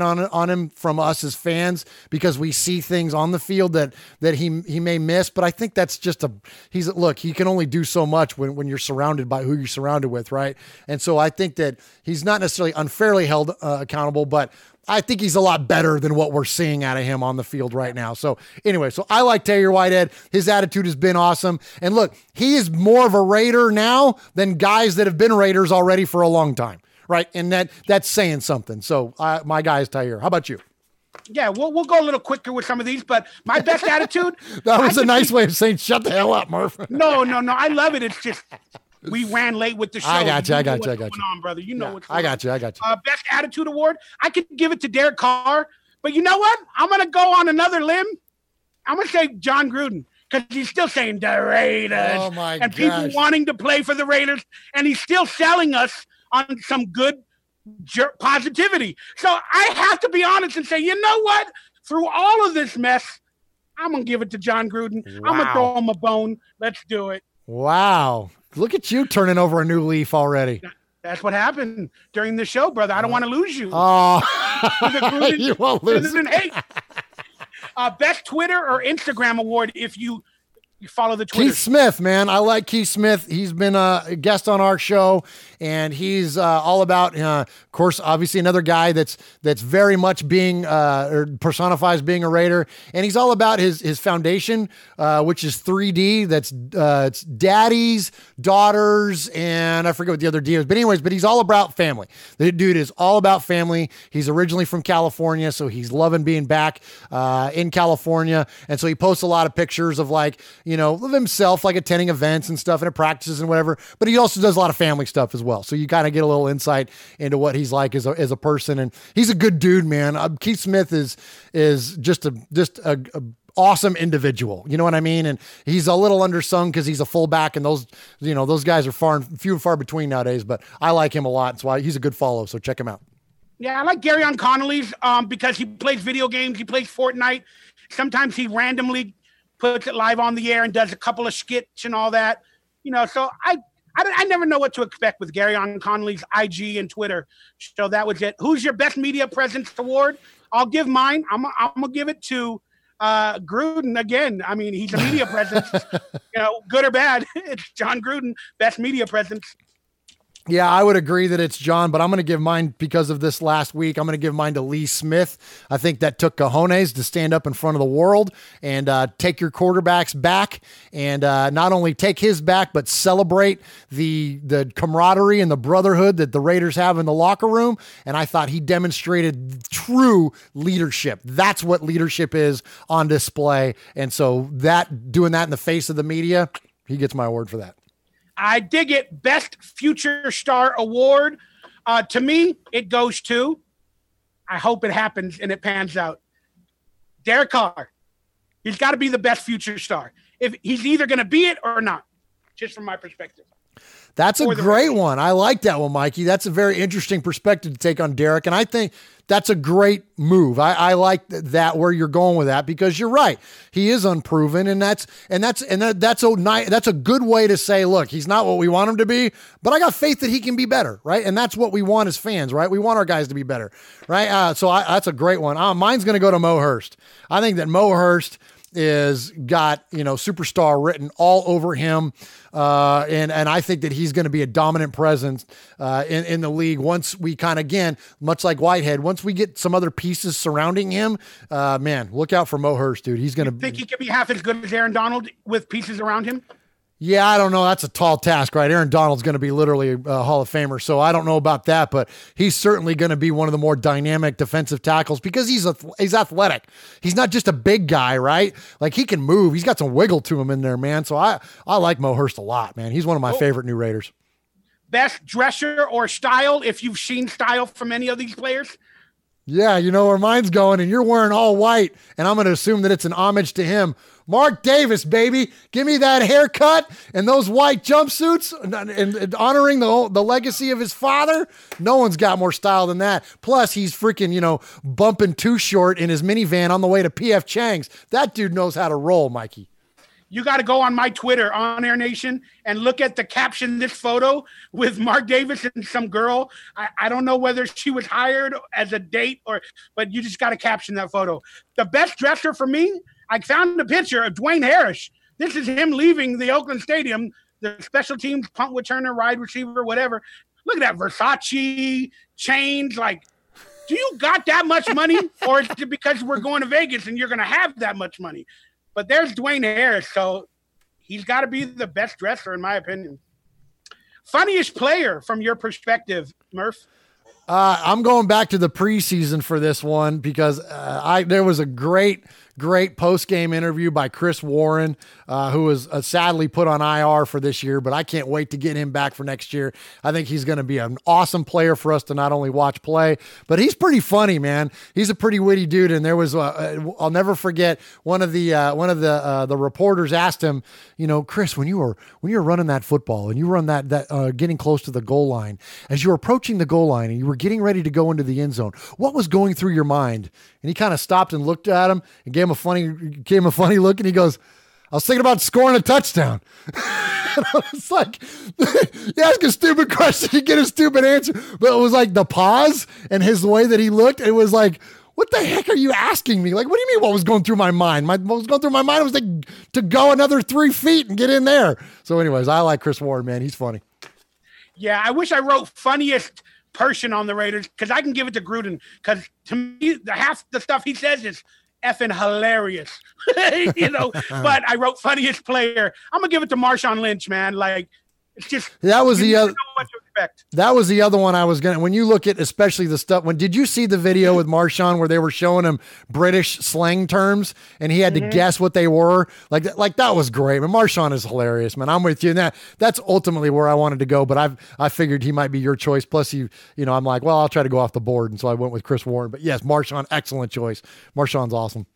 on him from us as fans because we see things on the field that he may miss. But I think that's just he can only do so much when you're surrounded by who you're surrounded with, right? And so I think that he's not necessarily unfairly held accountable, but I think he's a lot better than what we're seeing out of him on the field right now. So anyway, I like Tyre Whitehead. His attitude has been awesome. And look, he is more of a Raider now than guys that have been Raiders already for a long time. Right. And that's saying something. So my guy is Tyre. How about you? Yeah, we'll go a little quicker with some of these, but my best attitude. That was a nice way of saying shut the hell up, Murf. No. I love it. It's just we ran late with the show. I got you. What's going on, brother. You know what's going on. I got you. Best attitude award. I could give it to Derek Carr, but you know what? I'm going to go on another limb. I'm going to say Jon Gruden. Because he's still saying the Raiders. Oh my and people wanting to play for the Raiders. And he's still selling us on some good positivity. So I have to be honest and say, you know what? Through all of this mess, I'm going to give it to Jon Gruden. Wow. I'm going to throw him a bone. Let's do it. Wow. Look at you turning over a new leaf already. That's what happened during the show, brother. I don't want to lose you. Oh, Gruden, you won't lose. Hey, best Twitter or Instagram award if you follow the Twitter. Keith Smith, man. I like Keith Smith. He's been a guest on our show, and he's all about, of course, obviously another guy that's very much being or personifies being a Raider, and he's all about his foundation, which is 3D. That's it's daddies, daughters, and I forget what the other D is. But anyways, he's all about family. The dude is all about family. He's originally from California, so he's loving being back in California, and so he posts a lot of pictures of like, of himself, like attending events and stuff and at practices and whatever, but he also does a lot of family stuff as well. So you kind of get a little insight into what he's like as a person. And he's a good dude, man. Keith Smith is just a awesome individual. You know what I mean? And he's a little undersung because he's a fullback, and those guys are few and far between nowadays, but I like him a lot. That's why he's a good follow. So check him out. Yeah, I like Gary on Connolly's because he plays video games. He plays Fortnite. Sometimes he randomly puts it live on the air and does a couple of skits and all that. So I never know what to expect with Gary on Connolly's IG and Twitter. So that was it. Who's your best media presence award? I'll give mine. I'm going to give it to Gruden again. I mean, he's a media presence, good or bad. It's Jon Gruden, best media presence. Yeah, I would agree that it's John, but I'm going to give mine because of this last week. I'm going to give mine to Lee Smith. I think that took cojones to stand up in front of the world and take your quarterbacks back, and not only take his back, but celebrate the camaraderie and the brotherhood that the Raiders have in the locker room. And I thought he demonstrated true leadership. That's what leadership is on display. And so doing that in the face of the media, he gets my award for that. I dig it. Best Future Star Award. To me, it goes to, I hope it happens and it pans out, Derek Carr. He's got to be the best future star. If he's either going to be it or not, just from my perspective. That's a great one. I like that one, Mikey. That's a very interesting perspective to take on Derek. And I think that's a great move. I like that where you're going with that, because you're right. He is unproven, and that's a good way to say, look, he's not what we want him to be, but I got faith that he can be better, right? And that's what we want as fans, right? We want our guys to be better, right? That's a great one. Mine's going to go to Mo Hurst. I think that Mo Hurst is got, superstar written all over him. And I think that he's going to be a dominant presence in the league once we again, much like Whitehead, once we get some other pieces surrounding him, man, look out for Mo Hurst, dude. He's going to think he could be half as good as Aaron Donald with pieces around him. Yeah, I don't know. That's a tall task, right? Aaron Donald's going to be literally a Hall of Famer, so I don't know about that, but he's certainly going to be one of the more dynamic defensive tackles because he's athletic. He's not just a big guy, right? Like, he can move. He's got some wiggle to him in there, man. So I like Mo Hurst a lot, man. He's one of my favorite new Raiders. Best dresser or style, if you've seen style from any of these players? Yeah, you know where mine's going, and you're wearing all white, and I'm going to assume that it's an homage to him. Mark Davis, baby. Give me that haircut and those white jumpsuits and honoring the legacy of his father. No one's got more style than that. Plus, he's freaking, bumping Too Short in his minivan on the way to P.F. Chang's. That dude knows how to roll, Mikey. You got to go on my Twitter, On Air Nation, and look at the caption, this photo with Mark Davis and some girl. I don't know whether she was hired as a date but you just got to caption that photo. The best dresser for me, I found a picture of Dwayne Harris. This is him leaving the Oakland Stadium, the special teams, punt returner, wide receiver, whatever. Look at that Versace chains. Like, do you got that much money? Or is it because we're going to Vegas and you're going to have that much money? But there's Dwayne Harris, so he's got to be the best dresser, in my opinion. Funniest player from your perspective, Murf? I'm going back to the preseason for this one because there was a great post-game interview by Chris Warren, who was sadly put on IR for this year, but I can't wait to get him back for next year. I think he's going to be an awesome player for us to not only watch play, but he's pretty funny, man. He's a pretty witty dude, and there was I'll never forget one of the reporters asked him, Chris, when you were running that football and you run that getting close to the goal line, as you were approaching the goal line and you were getting ready to go into the end zone, what was going through your mind? And he kind of stopped and looked at him and gave him a funny look, and he goes, I was thinking about scoring a touchdown. It's like, you ask a stupid question, you get a stupid answer. But it was like the pause and his way that he looked, it was like, what the heck are you asking me? Like, what do you mean what was going through my mind? What was going through my mind was to go another 3 feet and get in there. So anyways, I like Chris Warren, man. He's funny. Yeah, I wish I wrote funniest person on the Raiders because I can give it to Gruden because to me, half the stuff he says is effing hilarious, but I wrote funniest player. I'm gonna give it to Marshawn Lynch, man. Like, it's just, that was the other. respect. That was the other one I was when you look at especially the stuff did you see the video with Marshawn where they were showing him British slang terms and he had to guess what they were? Like that was great. Man, Marshawn is hilarious, man. I'm with you. And that's ultimately where I wanted to go, but I figured he might be your choice. Plus I'm like, well, I'll try to go off the board. And so I went with Chris Warren, but yes, Marshawn, excellent choice. Marshawn's awesome.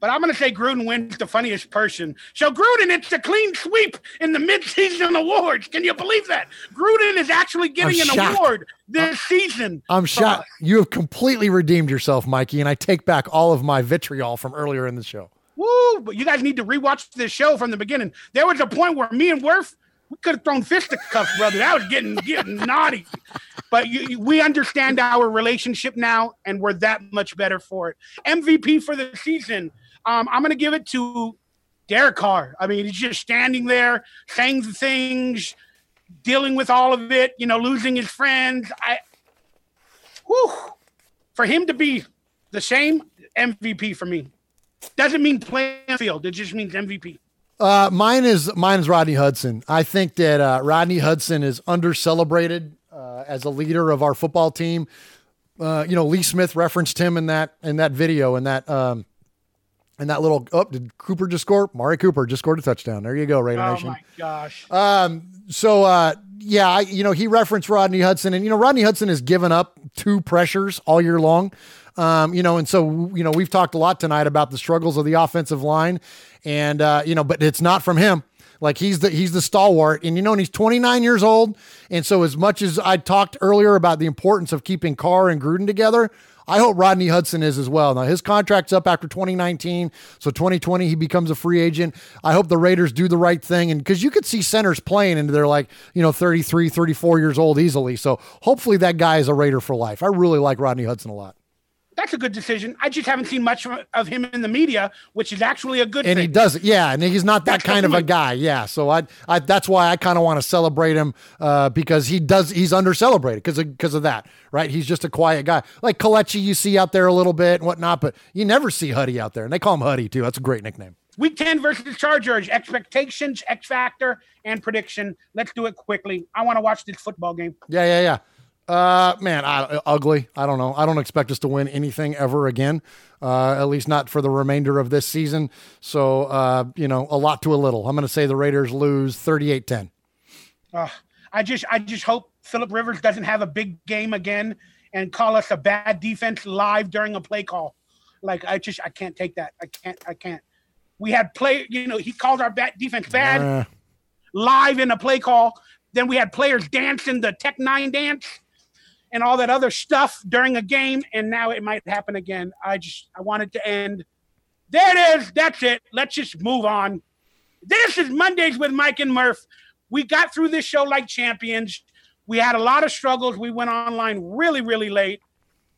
But I'm going to say Gruden wins the funniest person. So Gruden, it's a clean sweep in the midseason awards. Can you believe that? Gruden is actually getting an award this season. I'm shocked. You have completely redeemed yourself, Mikey, and I take back all of my vitriol from earlier in the show. Woo! But you guys need to rewatch this show from the beginning. There was a point where me and Murf, we could have thrown fisticuffs, brother. That was getting naughty. But we understand our relationship now, and we're that much better for it. MVP for the season. I'm going to give it to Derek Carr. I mean, he's just standing there, saying the things, dealing with all of it, losing his friends. For him to be the same, MVP for me. Doesn't mean playing field. It just means MVP. Mine is Rodney Hudson. I think that Rodney Hudson is under-celebrated as a leader of our football team. Lee Smith referenced him in that video, and that little, did Cooper just score? Mari Cooper just scored a touchdown. There you go, Raider Nation. Oh, my gosh. He referenced Rodney Hudson, and, Rodney Hudson has given up 2 pressures all year long. And so, we've talked a lot tonight about the struggles of the offensive line and, but it's not from him. Like he's the stalwart and, and he's 29 years old. And so as much as I talked earlier about the importance of keeping Carr and Gruden together, I hope Rodney Hudson is as well. Now, his contract's up after 2019, so 2020 he becomes a free agent. I hope the Raiders do the right thing, and because you could see centers playing into they're 33, 34 years old easily. So hopefully that guy is a Raider for life. I really like Rodney Hudson a lot. That's a good decision. I just haven't seen much of him in the media, which is actually a good thing. And he does it, yeah. And he's not that kind of a guy, yeah. So I that's why I kind of want to celebrate him because he's under-celebrated because of that, right? He's just a quiet guy. Like Kelechi you see out there a little bit and whatnot, but you never see Huddy out there. And they call him Huddy, too. That's a great nickname. Week 10 versus Chargers, expectations, X factor, and prediction. Let's do it quickly. I want to watch this football game. Yeah. Ugly. I don't know. I don't expect us to win anything ever again, at least not for the remainder of this season. So, a lot to a little. I'm going to say the Raiders lose 38-10. I just hope Phillip Rivers doesn't have a big game again and call us a bad defense live during a play call. I can't take that. I can't. We had he called our bad defense bad live in a play call. Then we had players dancing the Tech 9 dance and all that other stuff during a game, and now it might happen again. I want it to end. There it is. That's it. Let's just move on. This is Mondays with Mike and Murf. We got through this show like champions. We had a lot of struggles. We went online really, really late,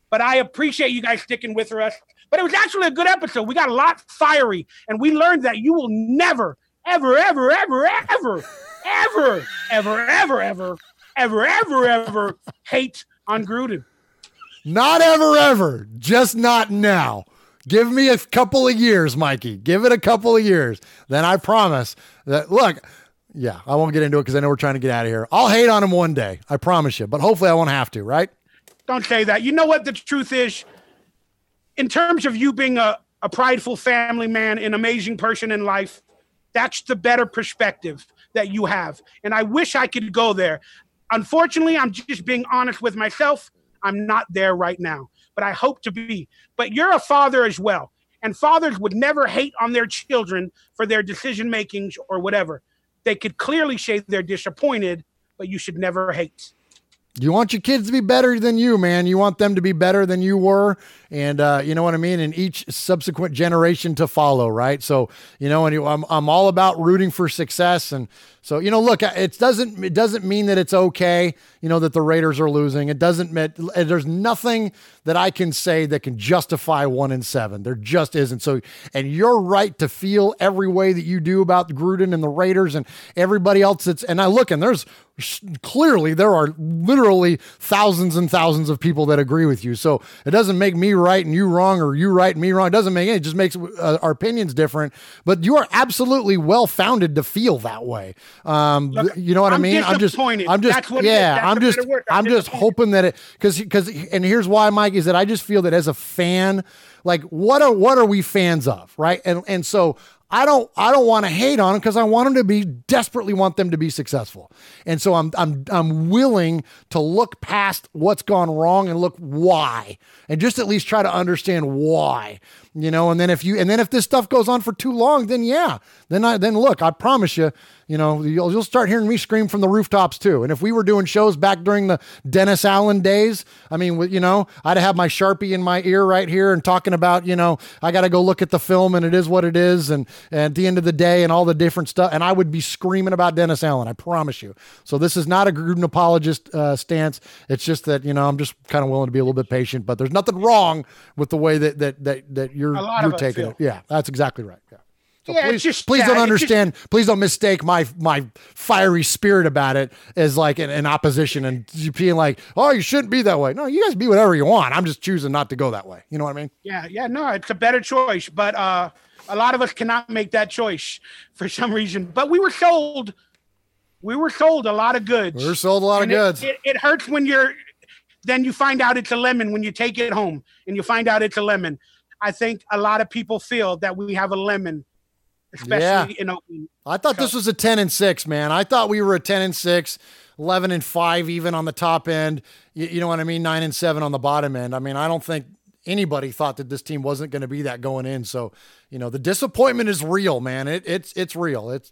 but I appreciate you guys sticking with us. But it was actually a good episode. We got a lot fiery, and we learned that you will never, ever, ever, ever, ever, ever, ever, ever, ever, ever, ever, ever hate on Gruden. Not ever, just not now. Give me a couple of years, Mikey. Give it a couple of years. Then I promise that, I won't get into it because I know we're trying to get out of here. I'll hate on him one day. I promise you. But hopefully I won't have to, right? Don't say that. You know what the truth is? In terms of you being a prideful family man, an amazing person in life, that's the better perspective that you have. And I wish I could go there. Unfortunately, I'm just being honest with myself. I'm not there right now, but I hope to be. But you're a father as well. And fathers would never hate on their children for their decision makings or whatever. They could clearly say they're disappointed, but you should never hate. You want your kids to be better than you, man. You want them to be better than you were. And you know what I mean? And each subsequent generation to follow, right? So, and I'm all about rooting for success. And so, look, it doesn't mean that it's okay, that the Raiders are losing. It doesn't mean there's nothing that I can say that can justify 1-7. There just isn't. So, and you're right to feel every way that you do about Gruden and the Raiders and everybody else and there's clearly there are literally thousands and thousands of people that agree with you. So it doesn't make me right and you wrong, or you right and me wrong. It doesn't make it. It just makes our opinions different. But you are absolutely well founded to feel that way. Look, you know what I mean? I'm just hoping that because and here's why, Mike, is that I just feel that as a fan, like what are we fans of, right? And so I don't want to hate on them because I want them to be desperately want them to be successful. And so I'm willing to look past what's gone wrong and look why, and just at least try to understand why, and then if this stuff goes on for too long, then look, I promise you, you'll start hearing me scream from the rooftops too. And if we were doing shows back during the Dennis Allen days, I mean, I'd have my Sharpie in my ear right here and talking about, I got to go look at the film and it is what it is. And at the end of the day and all the different stuff. And I would be screaming about Dennis Allen. I promise you. So this is not a Gruden apologist stance. It's just that, I'm just kind of willing to be a little bit patient, but there's nothing wrong with the way that you're taking it. Yeah, that's exactly right. Yeah. So please don't mistake my fiery spirit about it as like an opposition and you being like, oh, you shouldn't be that way. No, you guys be whatever you want. I'm just choosing not to go that way. You know what I mean? Yeah. No, it's a better choice, but a lot of us cannot make that choice for some reason. But we were sold a lot of goods. We were sold a lot of goods. It hurts when then you find out it's a lemon when you take it home and you find out it's a lemon. I think a lot of people feel that we have a lemon. Especially in opening. I thought this was a 10-6, man. I thought we were a 10-6, 11-5, even on the top end. You know what I mean? 9-7 on the bottom end. I mean, I don't think anybody thought that this team wasn't going to be that going in. So, the disappointment is real, man. It's real. It's,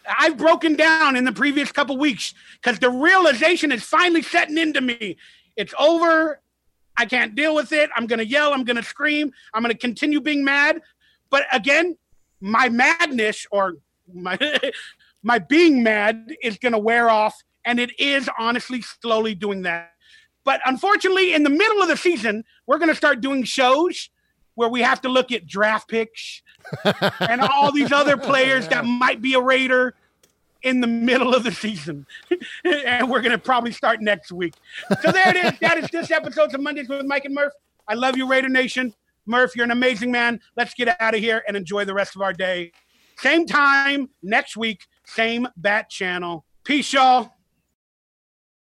I've broken down in the previous couple weeks because the realization is finally setting into me. It's over. I can't deal with it. I'm going to yell. I'm going to scream. I'm going to continue being mad. But again, my madness or my being mad is going to wear off, and it is honestly slowly doing that. But unfortunately, in the middle of the season, we're going to start doing shows where we have to look at draft picks and all these other players that might be a Raider in the middle of the season. And we're going to probably start next week. So there it is. That is this episode of Mondays with Mike and Murf. I love you, Raider Nation. Murf, you're an amazing man. Let's get out of here and enjoy the rest of our day. Same time next week, same bat channel. Peace, y'all.